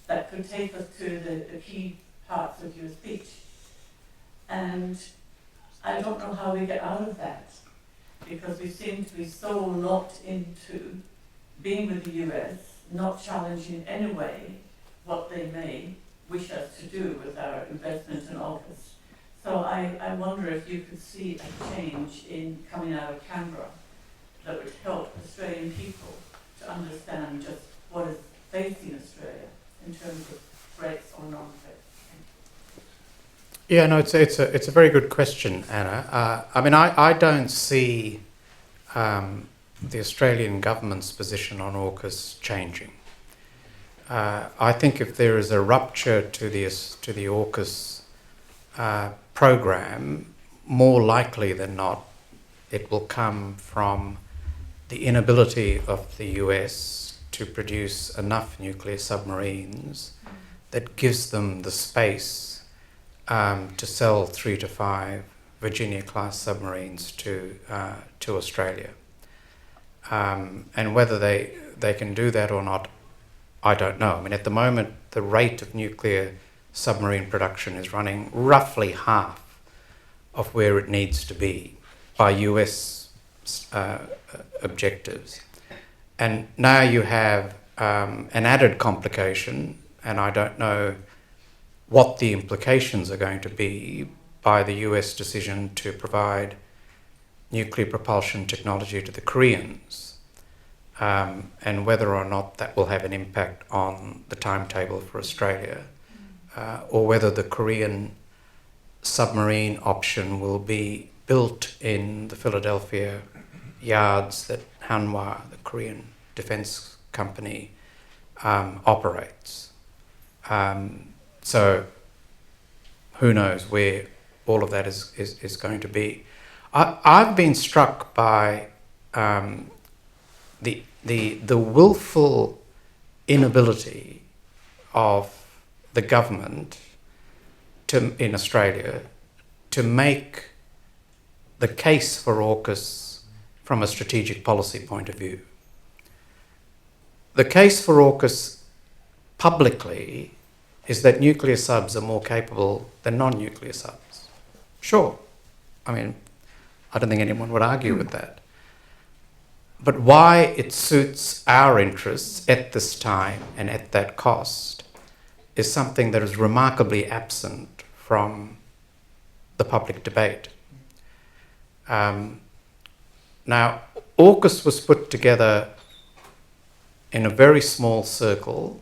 that could take us to the key parts of your speech. And I don't know how we get out of that, because we seem to be so locked into being with the US, not challenging in any way what they may wish us to do with our investment in AUKUS. So I wonder if you could see a change in coming out of Canberra that would help Australian people to understand just what is facing Australia in terms of threats or non-threats. Yeah, no, it's a very good question, Anna. I mean, I don't see the Australian government's position on AUKUS changing. I think if there is a rupture to the AUKUS program, more likely than not, it will come from the inability of the US to produce enough nuclear submarines that gives them the space to sell 3 to 5 Virginia-class submarines to Australia. And whether they can do that or not, I don't know. I mean, at the moment, the rate of nuclear submarine production is running roughly half of where it needs to be by US objectives. And now you have an added complication and I don't know what the implications are going to be by the US decision to provide nuclear propulsion technology to the Koreans, and whether or not that will have an impact on the timetable for Australia, or whether the Korean submarine option will be built in the Philadelphia yards that Hanwha, the Korean defense company, operates. So who knows where all of that is going to be. I've been struck by the willful inability of the government in Australia to make the case for AUKUS from a strategic policy point of view. The case for AUKUS publicly is that nuclear subs are more capable than non-nuclear subs. Sure. I mean, I don't think anyone would argue with that. But why it suits our interests at this time and at that cost is something that is remarkably absent from the public debate. Now, AUKUS was put together in a very small circle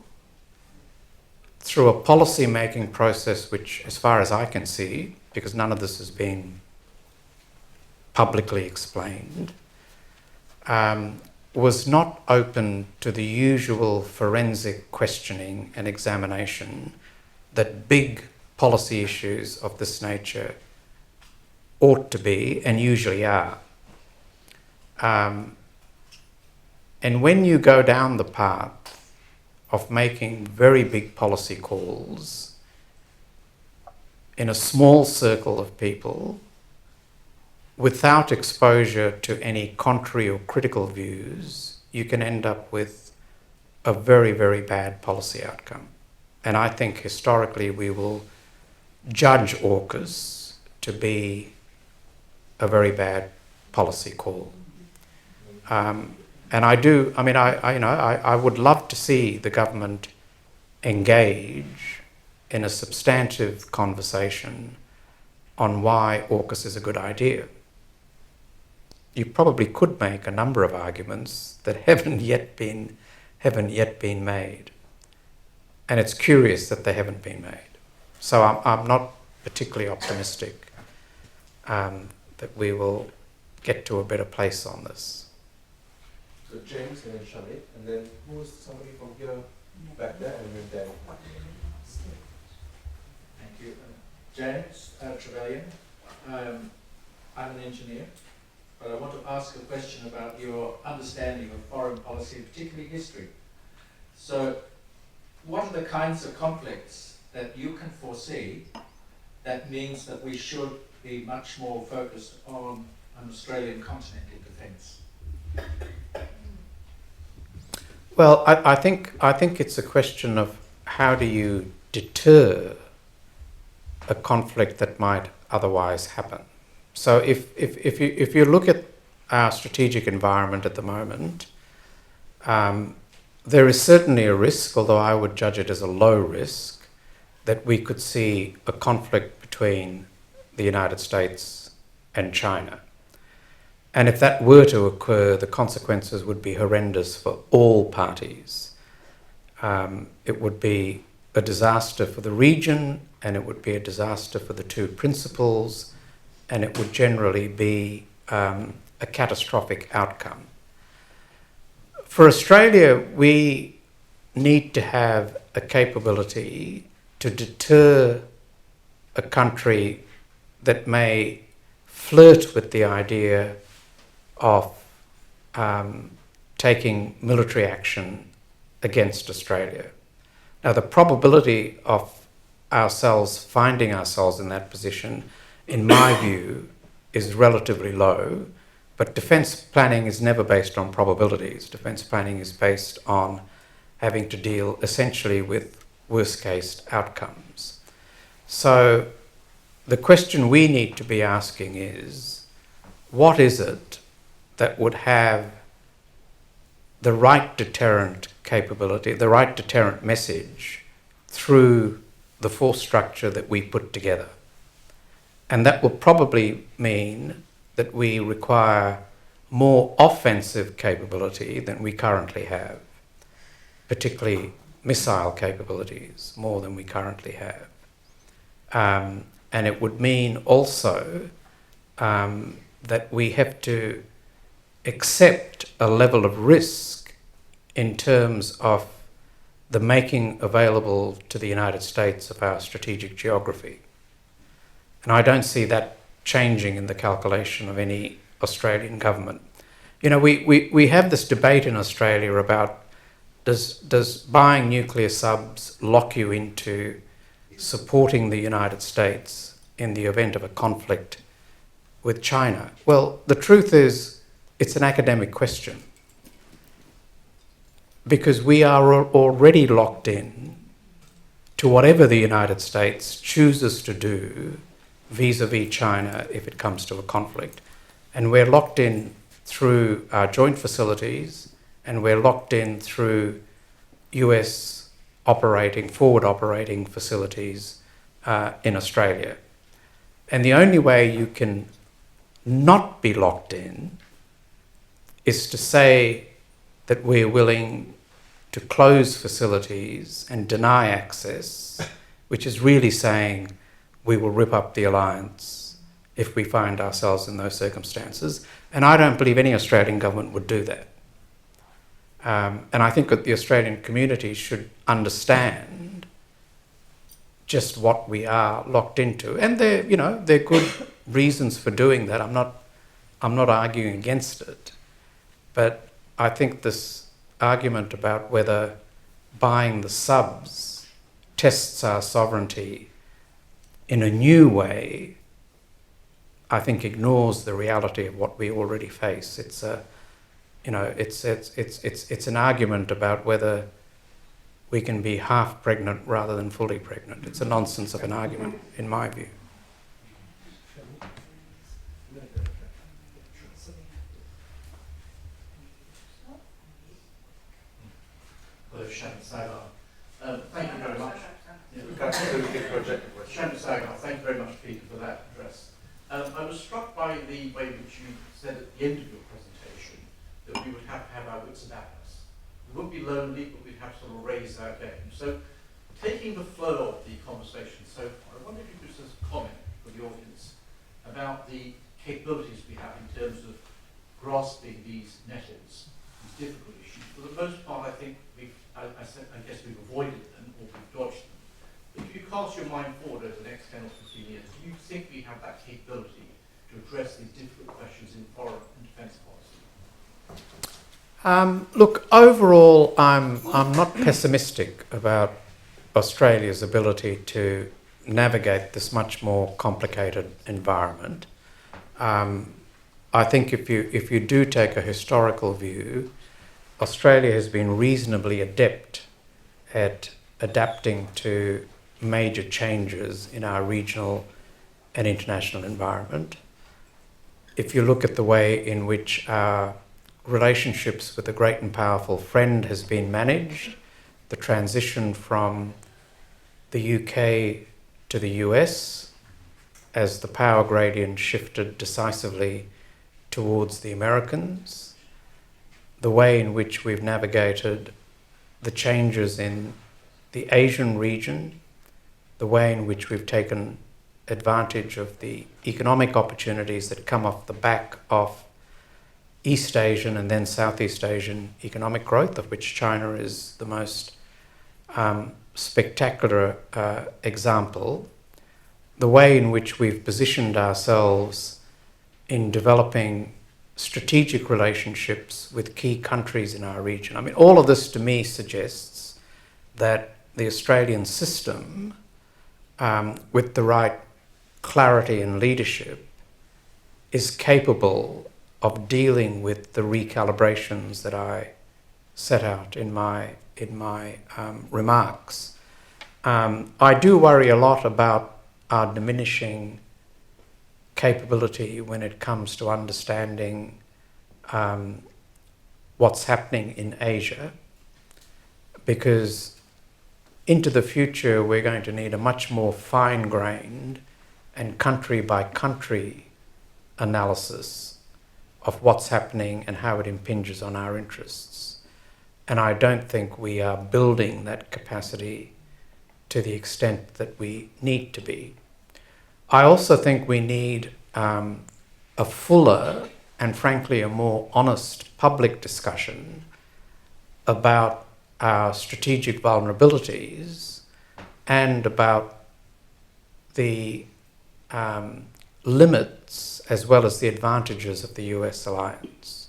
through a policy-making process which, as far as I can see, because none of this has been publicly explained, was not open to the usual forensic questioning and examination that big policy issues of this nature ought to be and usually are. And when you go down the path of making very big policy calls in a small circle of people without exposure to any contrary or critical views, you can end up with a very, very bad policy outcome. And I think historically we will judge AUKUS to be a very bad policy call. And I would love to see the government engage in a substantive conversation on why AUKUS is a good idea. You probably could make a number of arguments that haven't yet been made. And it's curious that they haven't been made. So I'm not particularly optimistic that we will get to a better place on this. So James and then Shamit, and then who is somebody from here back there, and then Dan. Thank you. James Trevelyan. I'm an engineer, but I want to ask a question about your understanding of foreign policy, particularly history. So, what are the kinds of conflicts that you can foresee that means that we should be much more focused on an Australian continental defence? Well, I think it's a question of how do you deter a conflict that might otherwise happen. So if you look at our strategic environment at the moment, there is certainly a risk, although I would judge it as a low risk, that we could see a conflict between the United States and China. And if that were to occur, the consequences would be horrendous for all parties. It would be a disaster for the region, and it would be a disaster for the two principals, and it would generally be a catastrophic outcome. For Australia, we need to have a capability to deter a country that may flirt with the idea of taking military action against Australia. Now, the probability of finding ourselves in that position, in my view, is relatively low, but defence planning is never based on probabilities. Defence planning is based on having to deal essentially with worst-case outcomes. So the question we need to be asking is, what is it that would have the right deterrent capability, the right deterrent message through the force structure that we put together. And that will probably mean that we require more offensive capability than we currently have, particularly missile capabilities, more than we currently have. And it would mean also that we have to accept a level of risk in terms of the making available to the United States of our strategic geography. And I don't see that changing in the calculation of any Australian government. You know, we have this debate in Australia about does buying nuclear subs lock you into supporting the United States in the event of a conflict with China? Well, the truth is it's an academic question, because we are already locked in to whatever the United States chooses to do vis-a-vis China if it comes to a conflict. And we're locked in through our joint facilities, and we're locked in through US forward operating facilities in Australia. And the only way you can not be locked in is to say that we're willing to close facilities and deny access, which is really saying we will rip up the alliance if we find ourselves in those circumstances. And I don't believe any Australian government would do that. And I think that the Australian community should understand just what we are locked into. And there are good reasons for doing that. I'm not arguing against it. But I think this argument about whether buying the subs tests our sovereignty in a new way, I think ignores the reality of what we already face. It's an argument about whether we can be half pregnant rather than fully pregnant. It's a nonsense of an argument, in my view. Thank you very much. Shannon Sagar, thank you very much, Peter, for that address. I was struck by the way which you said at the end of your presentation that we would have to have our wits about us. We wouldn't be lonely, but we'd have to sort of raise our game. So, taking the flow of the conversation so far, I wonder if you could just comment for the audience about the capabilities we have in terms of grasping these nettles, these difficult issues. For the most part, I think I guess we've avoided them or we've dodged them. But if you cast your mind forward over the next 10 or 15 years, do you think we have that capability to address these difficult questions in foreign and defence policy? Look, overall, I'm not pessimistic about Australia's ability to navigate this much more complicated environment. I think if you do take a historical view, Australia has been reasonably adept at adapting to major changes in our regional and international environment. If you look at the way in which our relationships with a great and powerful friend has been managed, the transition from the UK to the US as the power gradient shifted decisively towards the Americans, the way in which we've navigated the changes in the Asian region, the way in which we've taken advantage of the economic opportunities that come off the back of East Asian and then Southeast Asian economic growth, of which China is the most spectacular example, the way in which we've positioned ourselves in developing strategic relationships with key countries in our region. I mean, all of this to me suggests that the Australian system, with the right clarity and leadership, is capable of dealing with the recalibrations that I set out in my remarks. I do worry a lot about our diminishing capability when it comes to understanding what's happening in Asia, because into the future, we're going to need a much more fine-grained and country-by-country analysis of what's happening and how it impinges on our interests. And I don't think we are building that capacity to the extent that we need to be. I also think we need a fuller and frankly a more honest public discussion about our strategic vulnerabilities and about the limits as well as the advantages of the US alliance.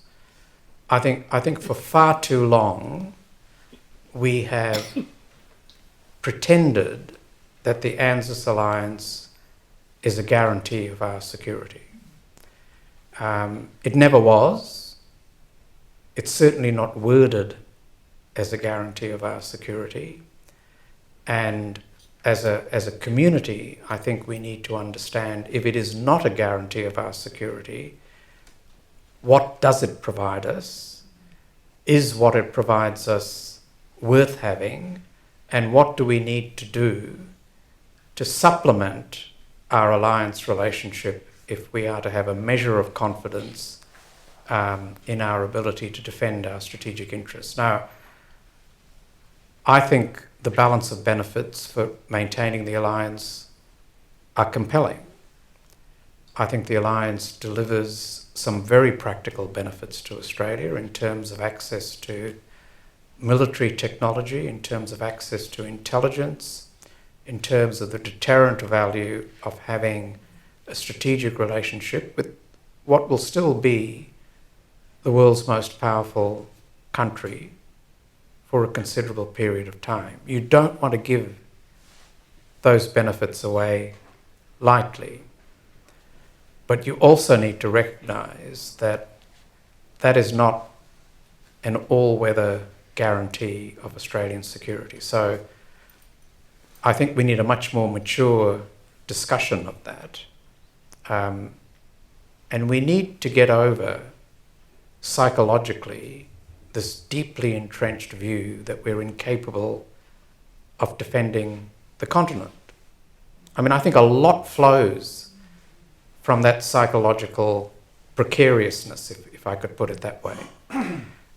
I think for far too long we have pretended that the ANZUS alliance is a guarantee of our security. It never was. It's certainly not worded as a guarantee of our security. And as a community, I think we need to understand if it is not a guarantee of our security, what does it provide us? Is what it provides us worth having? And what do we need to do to supplement our alliance relationship if we are to have a measure of confidence in our ability to defend our strategic interests? Now, I think the balance of benefits for maintaining the alliance are compelling. I think the alliance delivers some very practical benefits to Australia in terms of access to military technology, in terms of access to intelligence, in terms of the deterrent value of having a strategic relationship with what will still be the world's most powerful country for a considerable period of time. You don't want to give those benefits away lightly. But you also need to recognise that that is not an all-weather guarantee of Australian security. So I think we need a much more mature discussion of that. And we need to get over psychologically this deeply entrenched view that we're incapable of defending the continent. I mean, I think a lot flows from that psychological precariousness, if I could put it that way.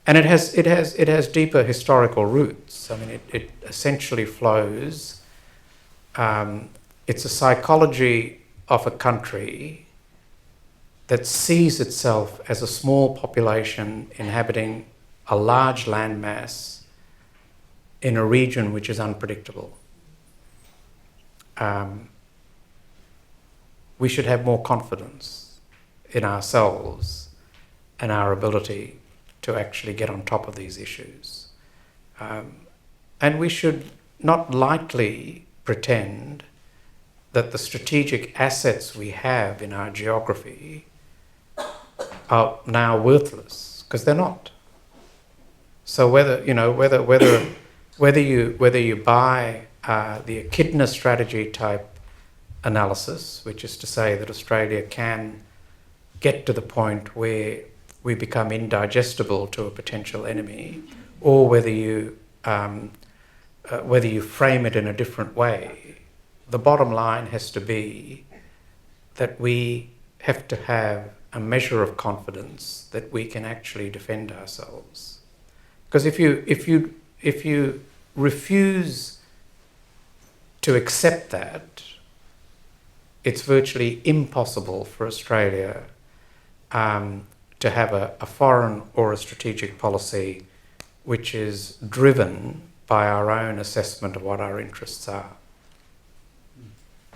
And it has deeper historical roots. I mean, it essentially flows. It's a psychology of a country that sees itself as a small population inhabiting a large landmass in a region which is unpredictable. We should have more confidence in ourselves and our ability to actually get on top of these issues. And we should not lightly pretend that the strategic assets we have in our geography are now worthless, because they're not. So whether you buy the echidna strategy type analysis, which is to say that Australia can get to the point where we become indigestible to a potential enemy, or whether you frame it in a different way, the bottom line has to be that we have to have a measure of confidence that we can actually defend ourselves. Because if you refuse to accept that, it's virtually impossible for Australia to have a foreign or a strategic policy which is driven by our own assessment of what our interests are.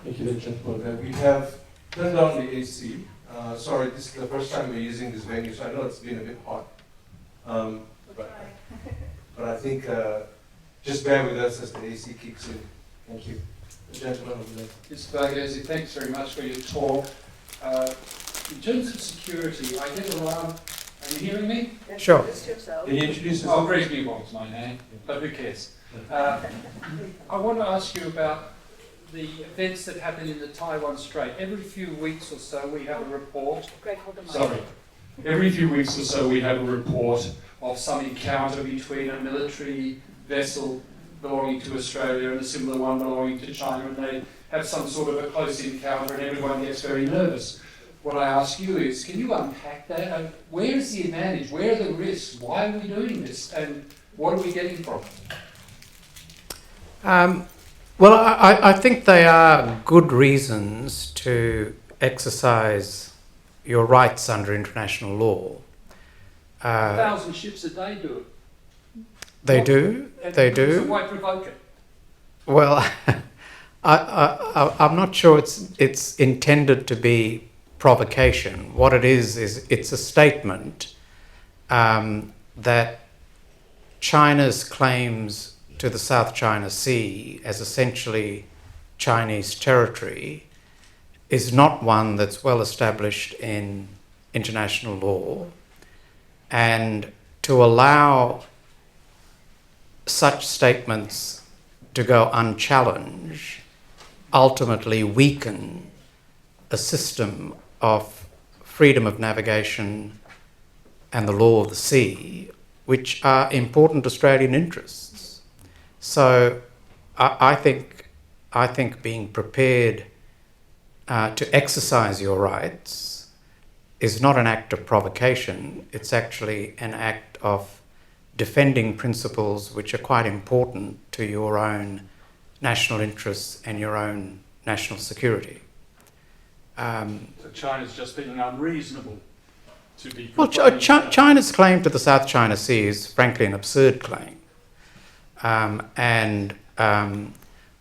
Thank you, gentlemen. We have turned down the AC. Sorry, this is the first time we're using this venue, so I know it's been a bit hot. But I think just bear with us as the AC kicks in. Thank you. The gentleman over there. Mr. Varghese, thanks very much for your talk. In terms of security, I get around. Are you hearing me? Sure. Can you introduce yourself? Oh, Greg Newbold's my name, but who cares? I want to ask you about the events that happen in the Taiwan Strait. Every few weeks or so we have a report. Greg, hold the mic. Sorry. Every few weeks or so we have a report of some encounter between a military vessel belonging to Australia and a similar one belonging to China, and they have some sort of a close encounter and everyone gets very nervous. What I ask you is, can you unpack that? Where is the advantage? Where are the risks? Why are we doing this? And what are we getting from it? Well, I think they are good reasons to exercise your rights under international law. 1,000 ships a day do it. They do. They do. So why provoke it? Well, I'm not sure it's intended to be provocation. What it is it's a statement that China's claims to the South China Sea as essentially Chinese territory is not one that's well established in international law, and to allow such statements to go unchallenged ultimately weaken a system of freedom of navigation and the law of the sea, which are important Australian interests. So I think being prepared to exercise your rights is not an act of provocation. It's actually an act of defending principles which are quite important to your own national interests and your own national security. So China's just being unreasonable to be... Well, China's claim to the South China Sea is frankly an absurd claim.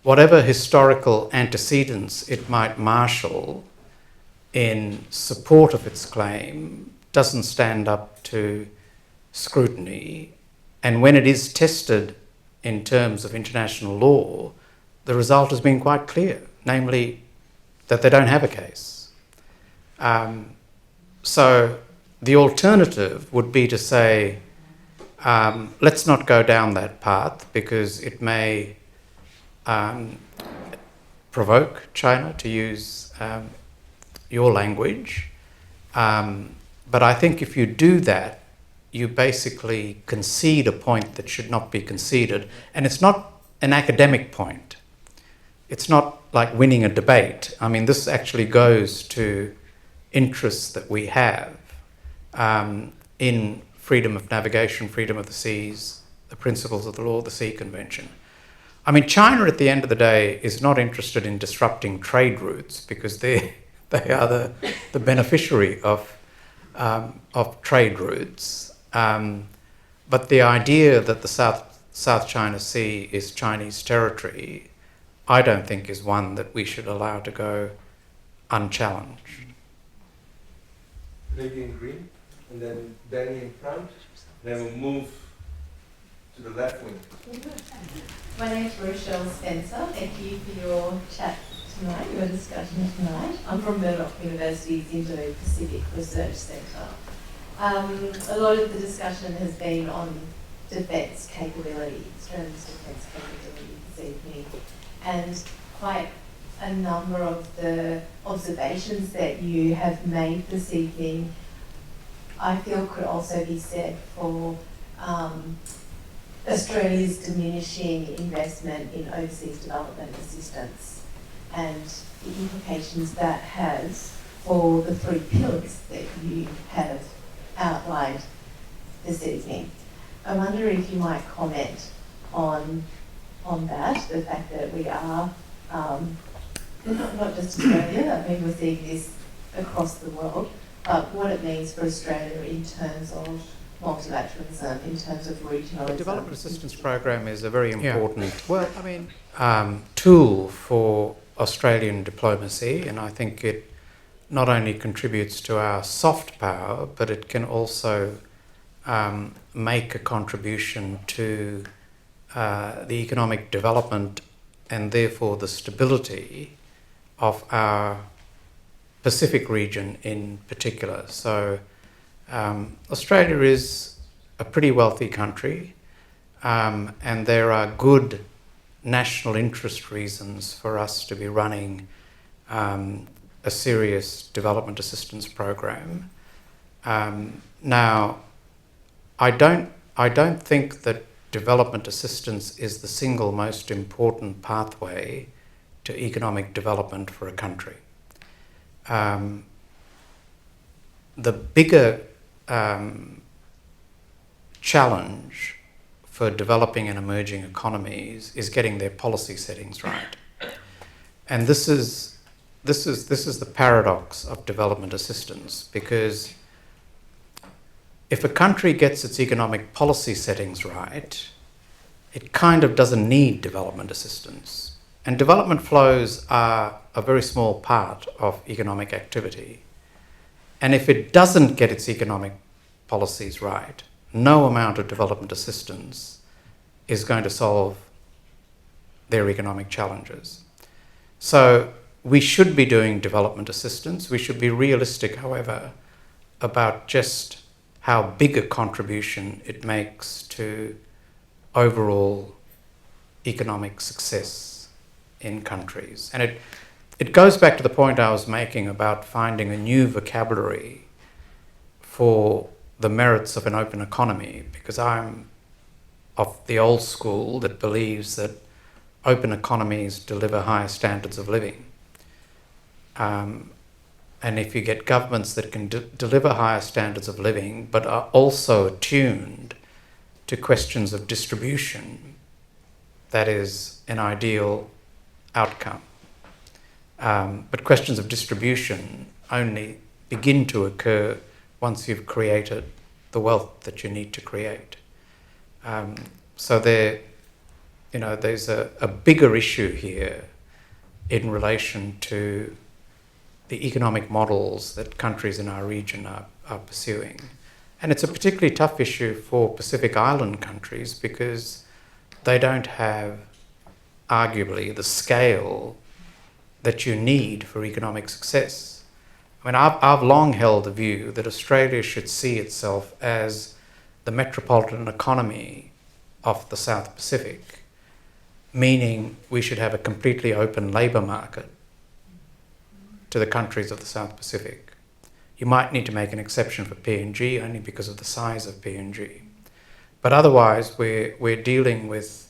Whatever historical antecedents it might marshal in support of its claim doesn't stand up to scrutiny. And when it is tested in terms of international law, the result has been quite clear, namely that they don't have a case. So the alternative would be to say, let's not go down that path because it may provoke China, to use your language. But I think if you do that, you basically concede a point that should not be conceded. And it's not an academic point. It's not like winning a debate. I mean, this actually goes to interests that we have in freedom of navigation, freedom of the seas, the principles of the Law of the Sea Convention. I mean, China at the end of the day is not interested in disrupting trade routes because they are the beneficiary of trade routes. But the idea that the South China Sea is Chinese territory, I don't think is one that we should allow to go unchallenged. Lady in green, and then Danny in front, then we'll move to the left wing. My name's Rochelle Spencer. Thank you for your chat tonight, your discussion tonight. I'm from Murdoch University's Indo-Pacific Research Centre. A lot of the discussion has been on defence capability, Australia's defence capability this evening, and quite a number of the observations that you have made this evening, I feel could also be said for Australia's diminishing investment in overseas development assistance and the implications that has for the three pillars that you have outlined this evening. I wonder if you might comment on that, the fact that we are, not just Australia, I mean we're seeing this across the world, but what it means for Australia in terms of multilateralism, in terms of regionalism. The Development Assistance Program is a very important tool for Australian diplomacy, and I think it not only contributes to our soft power, but it can also make a contribution to the economic development and therefore the stability of our Pacific region in particular. So Australia is a pretty wealthy country, and there are good national interest reasons for us to be running a serious development assistance program. Now, I don't think that development assistance is the single most important pathway to economic development for a country. The bigger challenge for developing and emerging economies is getting their policy settings right. And this is the paradox of development assistance, because if a country gets its economic policy settings right, it kind of doesn't need development assistance. And development flows are a very small part of economic activity. And if it doesn't get its economic policies right, no amount of development assistance is going to solve their economic challenges. So we should be doing development assistance. We should be realistic, however, about just how big a contribution it makes to overall economic success in countries. And it goes back to the point I was making about finding a new vocabulary for the merits of an open economy, because I'm of the old school that believes that open economies deliver higher standards of living. And if you get governments that can deliver higher standards of living but are also attuned to questions of distribution, that is an ideal outcome. But questions of distribution only begin to occur once you've created the wealth that you need to create. So there's a bigger issue here in relation to the economic models that countries in our region are pursuing. And it's a particularly tough issue for Pacific Island countries because they don't have, arguably, the scale that you need for economic success. I mean, I've long held the view that Australia should see itself as the metropolitan economy of the South Pacific, meaning we should have a completely open labour market to the countries of the South Pacific. You might need to make an exception for PNG only because of the size of PNG. But otherwise, we're dealing with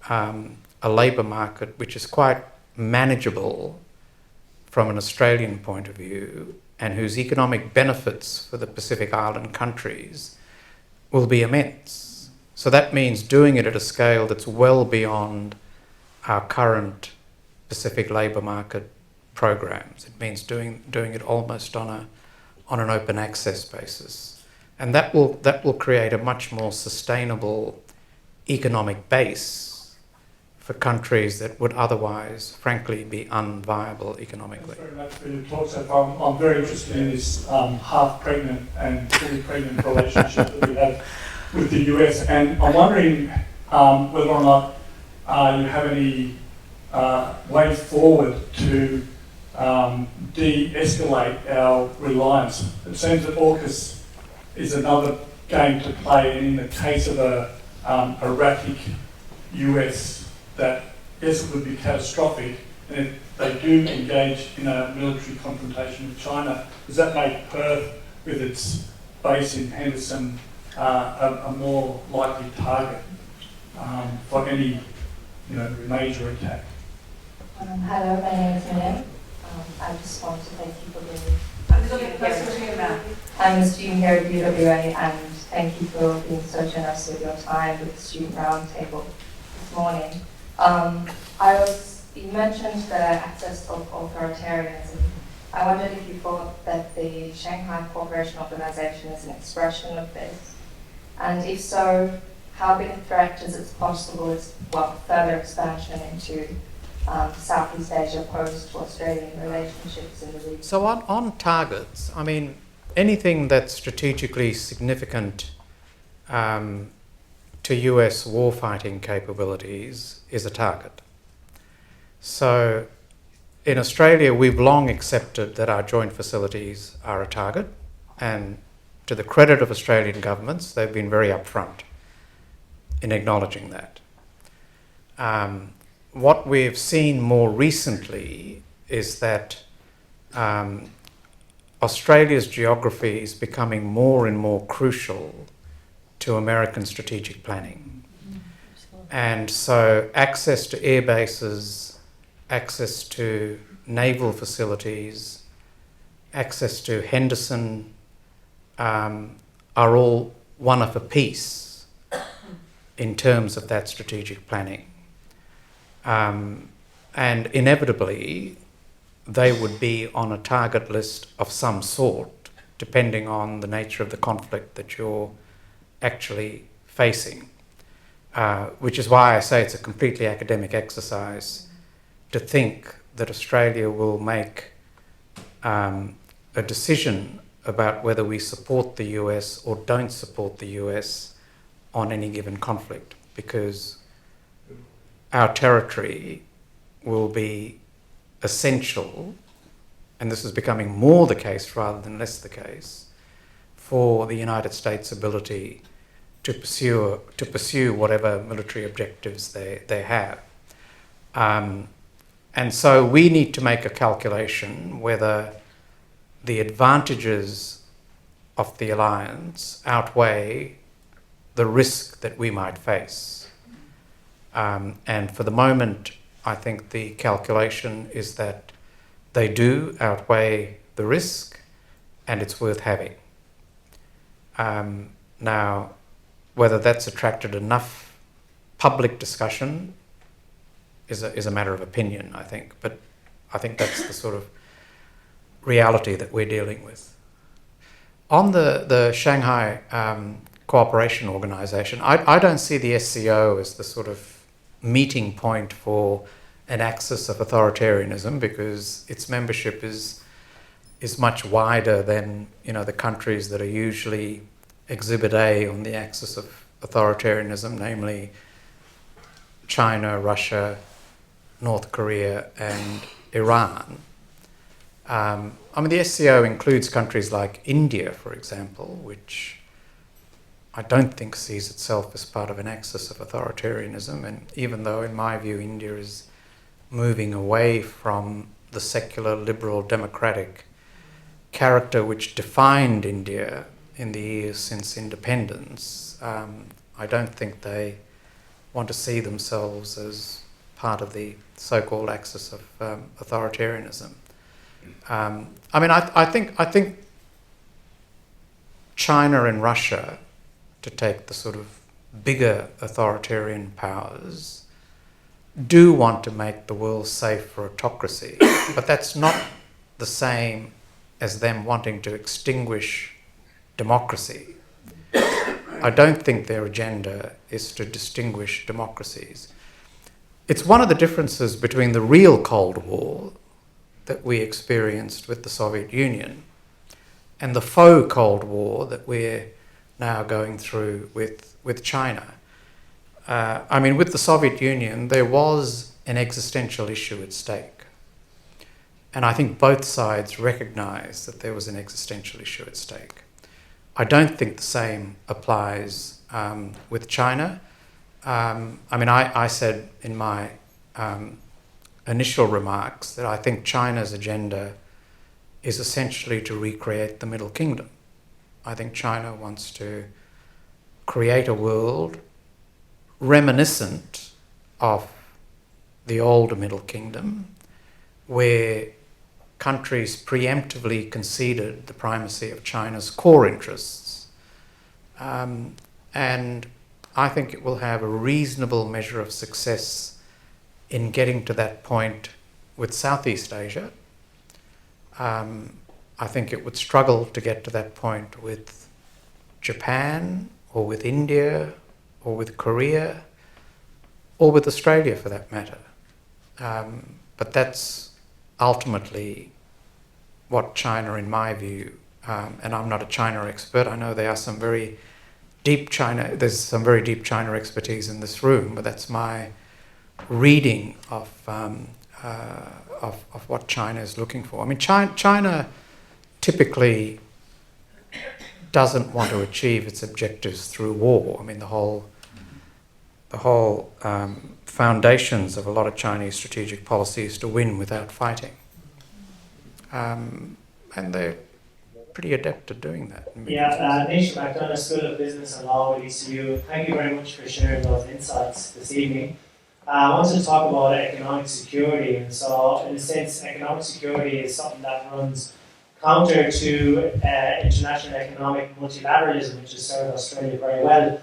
a labour market which is quite manageable from an Australian point of view, and whose economic benefits for the Pacific Island countries will be immense. So that means doing it at a scale that's well beyond our current Pacific labour market programs. It means doing it almost on an open access basis. And that will create a much more sustainable economic base for countries that would otherwise, frankly, be unviable economically. Thanks very much for your talk so far. I'm very interested in this half-pregnant and fully pregnant relationship that we have with the US, and I'm wondering whether or not you have any way forward to de-escalate our reliance. It seems that AUKUS is another game to play, and in the case of a erratic US, that yes, it would be catastrophic, and if they do engage in a military confrontation with China, does that make Perth, with its base in Henderson, a more likely target for any major attack? Hello, my name is Miriam. I just want to thank you for being I'm a student here at UWA, and thank you for being so generous with your time with the Student Roundtable this morning. You mentioned the access of authoritarianism. I wondered if you thought that the Shanghai Cooperation Organization is an expression of this, and if so, how big a threat is it possible further expansion into Southeast Asia pose to Australian relationships in the region? So on targets, I mean, anything that's strategically significant to US warfighting capabilities is a target. So in Australia, we've long accepted that our joint facilities are a target, and to the credit of Australian governments, they've been very upfront in acknowledging that. What we've seen more recently is that Australia's geography is becoming more and more crucial to American strategic planning. And so access to air bases, access to naval facilities, access to Henderson are all one of a piece in terms of that strategic planning. And inevitably, they would be on a target list of some sort, depending on the nature of the conflict that you're actually facing. Which is why I say it's a completely academic exercise to think that Australia will make a decision about whether we support the US or don't support the US on any given conflict, because our territory will be essential, and this is becoming more the case rather than less the case, for the United States' ability to pursue whatever military objectives they have. And so we need to make a calculation whether the advantages of the alliance outweigh the risk that we might face. And for the moment, I think the calculation is that they do outweigh the risk, and it's worth having. Now, whether that's attracted enough public discussion is a matter of opinion, I think. But I think that's the sort of reality that we're dealing with. On the Shanghai Cooperation Organisation, I don't see the SCO as the sort of meeting point for an axis of authoritarianism, because its membership is much wider than, you know, the countries that are usually Exhibit A on the axis of authoritarianism, namely China, Russia, North Korea, and Iran. I mean, the SCO includes countries like India, for example, which I don't think sees itself as part of an axis of authoritarianism. And even though, in my view, India is moving away from the secular, liberal, democratic character which defined India in the years since independence, I don't think they want to see themselves as part of the so-called axis of authoritarianism. I mean, I think China and Russia, to take the sort of bigger authoritarian powers, do want to make the world safe for autocracy, but that's not the same as them wanting to extinguish democracy. I don't think their agenda is to distinguish democracies. It's one of the differences between the real Cold War that we experienced with the Soviet Union and the faux Cold War that we're now going through with China. I mean, with the Soviet Union, there was an existential issue at stake. And I think both sides recognized that there was an existential issue at stake. I don't think the same applies with China. I mean, I said in my initial remarks that I think China's agenda is essentially to recreate the Middle Kingdom. I think China wants to create a world reminiscent of the older Middle Kingdom, where countries preemptively conceded the primacy of China's core interests. And I think it will have a reasonable measure of success in getting to that point with Southeast Asia. I think it would struggle to get to that point with Japan, or with India, or with Korea, or with Australia for that matter. But that's ultimately what China, in my view, and I'm not a China expert, I know there's some very deep China expertise in this room, but that's my reading of what China is looking for. I mean, China typically doesn't want to achieve its objectives through war. I mean, the whole foundations of a lot of Chinese strategic policy is to win without fighting. And they're pretty adept at doing that. Yeah, Nish McDonough, School of Business and Law at ECU. Thank you very much for sharing those insights this evening. I wanted to talk about economic security, and so in a sense, economic security is something that runs counter to international economic multilateralism, which has served Australia very well,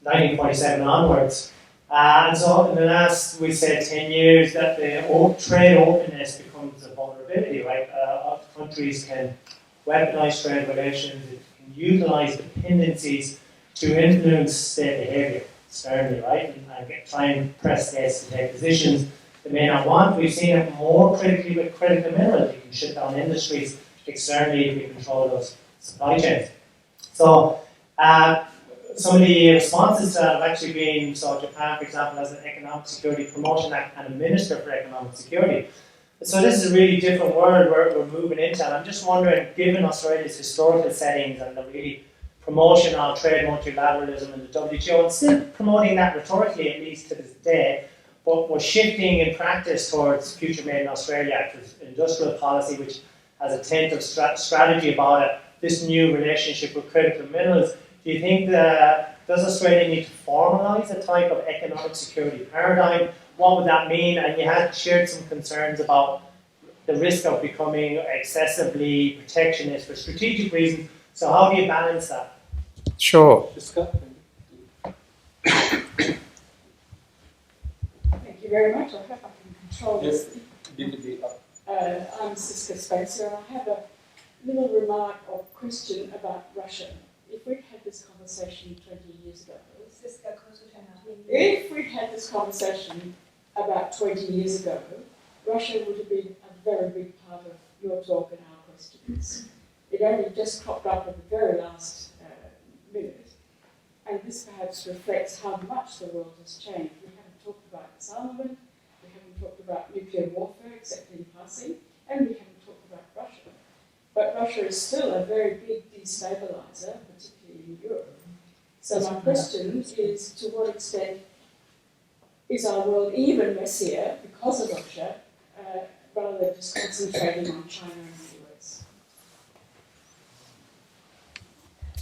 1947 onwards. And so in the last, we said, 10 years, that the trade openness becomes a vulnerability, right? Countries can weaponize trade relations, it can utilize dependencies to influence state behaviour externally, right? And try and press states to take positions they may not want. We've seen it more critically with critical minerals. You can shut down industries externally if you control those supply chains. So some of the responses to that have actually been, so Japan, for example, has an Economic Security Promotion Act and a Minister for Economic Security. So this is a really different world we're moving into, and I'm just wondering, given Australia's historical settings and the really promotion of trade multilateralism in the WTO, and still promoting that rhetorically, at least to this day, but we're shifting in practice towards Future Made in Australia, industrial policy, which has a tentative strategy about it, this new relationship with critical minerals. Do you think does Australia need to formalise a type of economic security paradigm? What would that mean? And you had shared some concerns about the risk of becoming excessively protectionist for strategic reasons. So how do you balance that? Sure. Thank you very much. I hope I can control this. I'm Siska Spencer, and I have a little remark or question about Russia. If we'd had this conversation 20 years ago, if we'd had this conversation about 20 years ago, Russia would have been a very big part of your talk and our questions. It only just cropped up at the very last minute, and this perhaps reflects how much the world has changed. We haven't talked about disarmament, we haven't talked about nuclear warfare except in passing, and we haven't talked about Russia. But Russia is still a very big destabiliser, particularly in Europe. So my question is, to what extent is our world even messier because of Russia, rather than just concentrating on China and the US?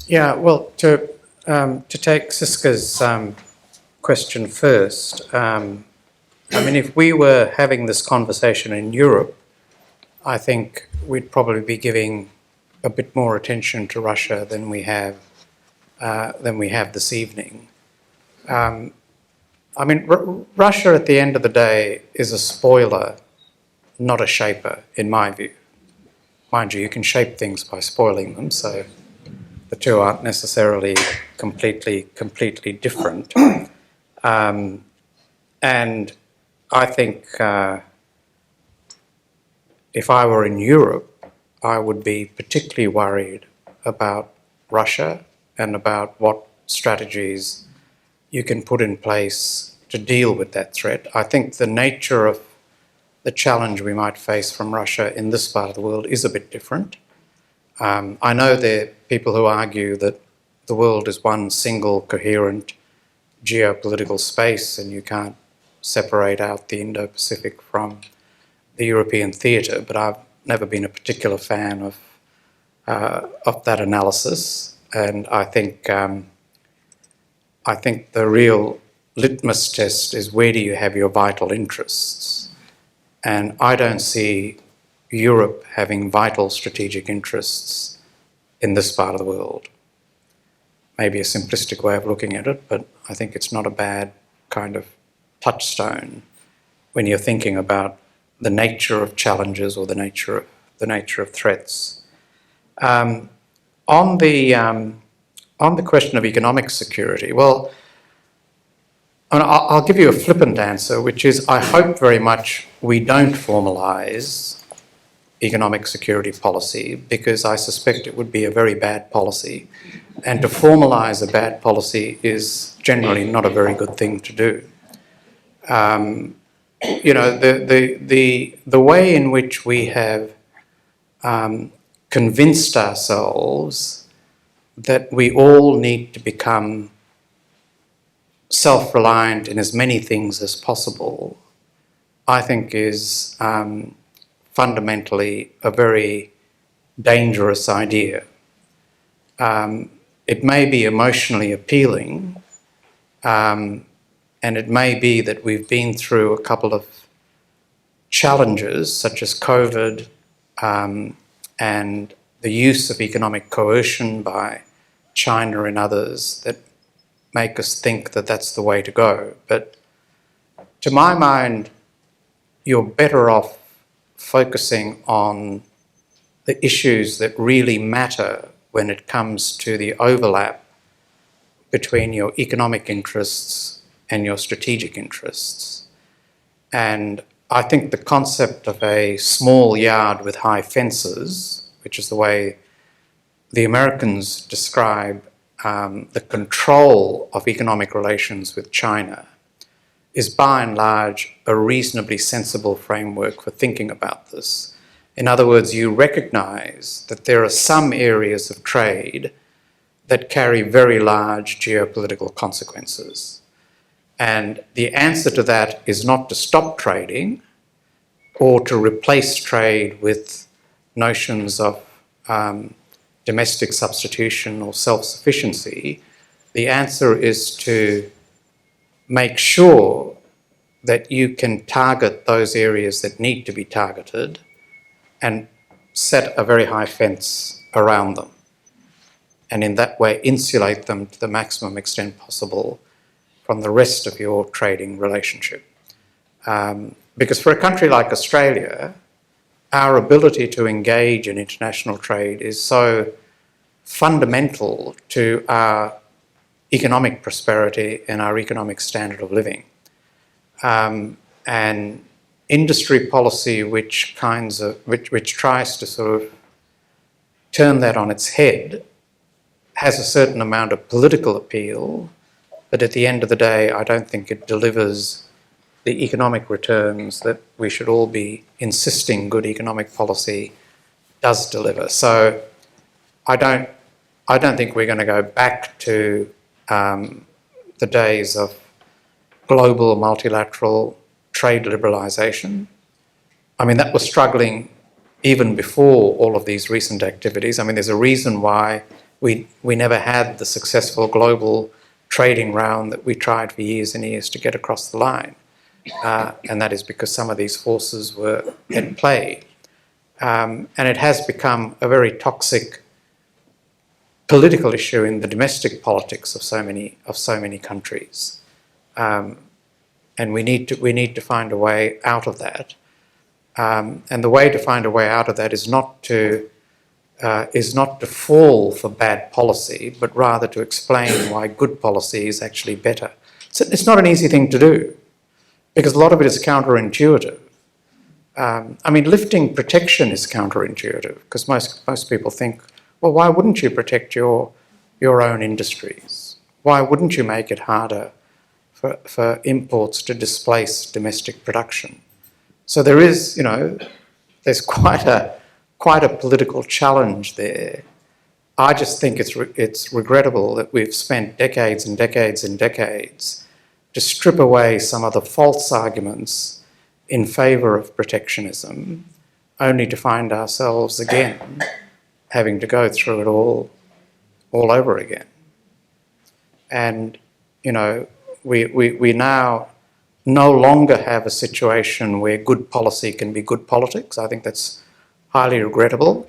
Yeah, well, to take Siska's question first, I mean, if we were having this conversation in Europe, I think we'd probably be giving a bit more attention to Russia than we have this evening. I mean, Russia at the end of the day is a spoiler, not a shaper, in my view. Mind you, you can shape things by spoiling them, so the two aren't necessarily completely different. And I think if I were in Europe, I would be particularly worried about Russia and about what strategies you can put in place to deal with that threat. I think the nature of the challenge we might face from Russia in this part of the world is a bit different. I know there are people who argue that the world is one single coherent geopolitical space and you can't separate out the Indo-Pacific from the European theatre, but I've never been a particular fan of that analysis, and I think the real litmus test is, where do you have your vital interests? And I don't see Europe having vital strategic interests in this part of the world. Maybe a simplistic way of looking at it, but I think it's not a bad kind of touchstone when you're thinking about the nature of challenges or the nature of threats. On the question of economic security, well, I'll give you a flippant answer, which is I hope very much we don't formalise economic security policy, because I suspect it would be a very bad policy. And to formalise a bad policy is generally not a very good thing to do. You know, the way in which we have convinced ourselves that we all need to become self-reliant in as many things as possible, I think is fundamentally a very dangerous idea. It may be emotionally appealing, and it may be that we've been through a couple of challenges such as COVID and the use of economic coercion by China and others that make us think that that's the way to go. But to my mind, you're better off focusing on the issues that really matter when it comes to the overlap between your economic interests and your strategic interests. And I think the concept of a small yard with high fences, which is the way the Americans describe the control of economic relations with China, is by and large a reasonably sensible framework for thinking about this. In other words, you recognise that there are some areas of trade that carry very large geopolitical consequences. And the answer to that is not to stop trading or to replace trade with notions of domestic substitution or self-sufficiency. The answer is to make sure that you can target those areas that need to be targeted and set a very high fence around them, and in that way insulate them to the maximum extent possible from the rest of your trading relationship. Because for a country like Australia, our ability to engage in international trade is so fundamental to our economic prosperity and our economic standard of living. And industry policy which tries to sort of turn that on its head has a certain amount of political appeal, but at the end of the day, I don't think it delivers the economic returns that we should all be insisting good economic policy does deliver. So I don't think we're going to go back to the days of global multilateral trade liberalisation. I mean, that was struggling even before all of these recent activities. I mean, there's a reason why we never had the successful global trading round that we tried for years and years to get across the line. And that is because some of these forces were at play. And it has become a very toxic political issue in the domestic politics of so many countries. And we need to find a way out of that. And the way to find a way out of that is not to fall for bad policy, but rather to explain why good policy is actually better. So it's not an easy thing to do, because a lot of it is counterintuitive. I mean, lifting protection is counterintuitive, because most people think, well, why wouldn't you protect your own industries? Why wouldn't you make it harder for imports to displace domestic production? So there is, there's quite a political challenge there. I just think it's regrettable that we've spent decades and decades and decades to strip away some of the false arguments in favour of protectionism, only to find ourselves again having to go through it all over again. And, we now no longer have a situation where good policy can be good politics. I think that's highly regrettable.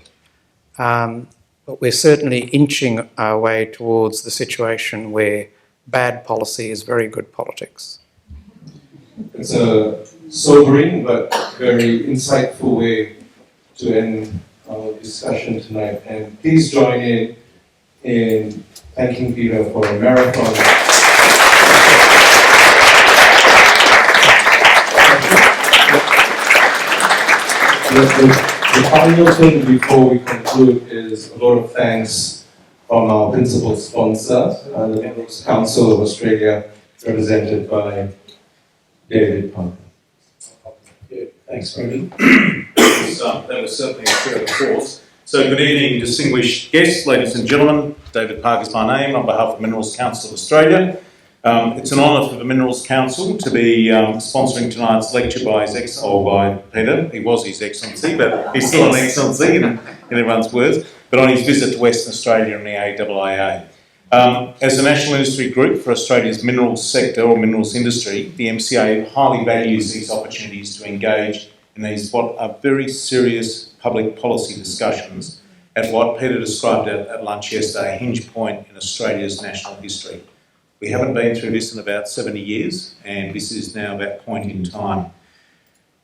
But we're certainly inching our way towards the situation where bad policy is very good politics. It's a sobering but very insightful way to end our discussion tonight. And please join in thanking Peter for a marathon. The final thing before we conclude is a lot of thanks from our principal sponsor, the Minerals Council of Australia, represented by David Parker. Yeah, thanks, Brendan. That was certainly a show of force. So good evening, distinguished guests, ladies and gentlemen. David Parker is my name on behalf of the Minerals Council of Australia. It's an honour for the Minerals Council to be sponsoring tonight's lecture by Peter. He was His Excellency, but he's still an Excellency, and in everyone's words, but on his visit to Western Australia and the AIIA. As a national industry group for Australia's minerals sector or minerals industry, the MCA highly values these opportunities to engage in these what are very serious public policy discussions at what Peter described at lunch yesterday, a hinge point in Australia's national history. We haven't been through this in about 70 years, and this is now that point in time.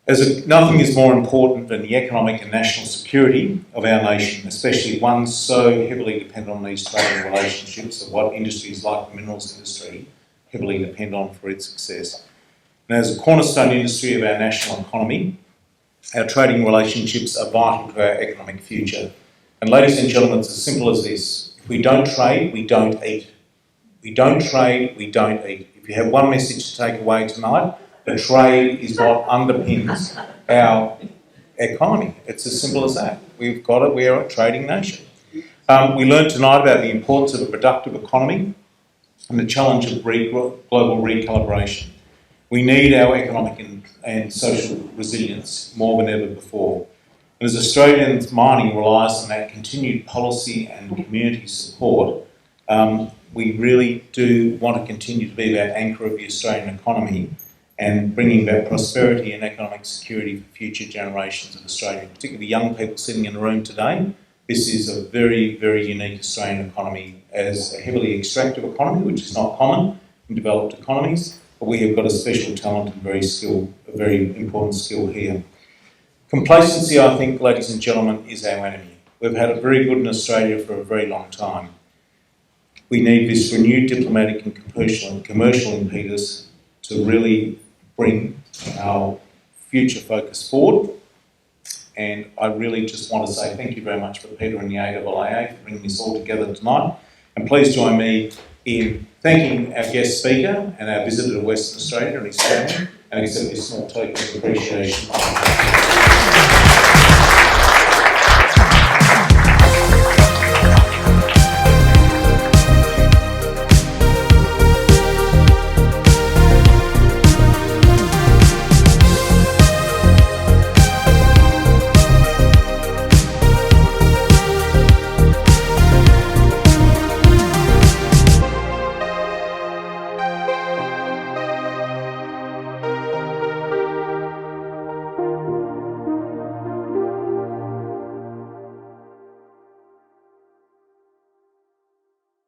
Nothing is more important than the economic and national security of our nation, especially one so heavily dependent on these trading relationships of what industries like the minerals industry heavily depend on for its success. And as a cornerstone industry of our national economy, our trading relationships are vital to our economic future. And ladies and gentlemen, it's as simple as this. If we don't trade, we don't eat. We don't trade, we don't eat. If you have one message to take away tonight, the trade is what underpins our economy. It's as simple as that. We've got it, we are a trading nation. We learned tonight about the importance of a productive economy and the challenge of global recalibration. We need our economic and social resilience more than ever before. And as Australians, mining relies on that continued policy and community support. We really do want to continue to be that anchor of the Australian economy and bringing about prosperity and economic security for future generations of Australia, particularly young people sitting in the room today. This is a very, very unique Australian economy as a heavily extractive economy, which is not common in developed economies, but we have got a special talent and a very important skill here. Complacency, I think, ladies and gentlemen, is our enemy. We've had it very good in Australia for a very long time. We need this renewed diplomatic and commercial impetus to really bring our future focus forward. And I really just want to say thank you very much for Peter and the AIIA for bringing this all together tonight. And please join me in thanking our guest speaker and our visitor to Western Australia and his family, and accept this small token of appreciation.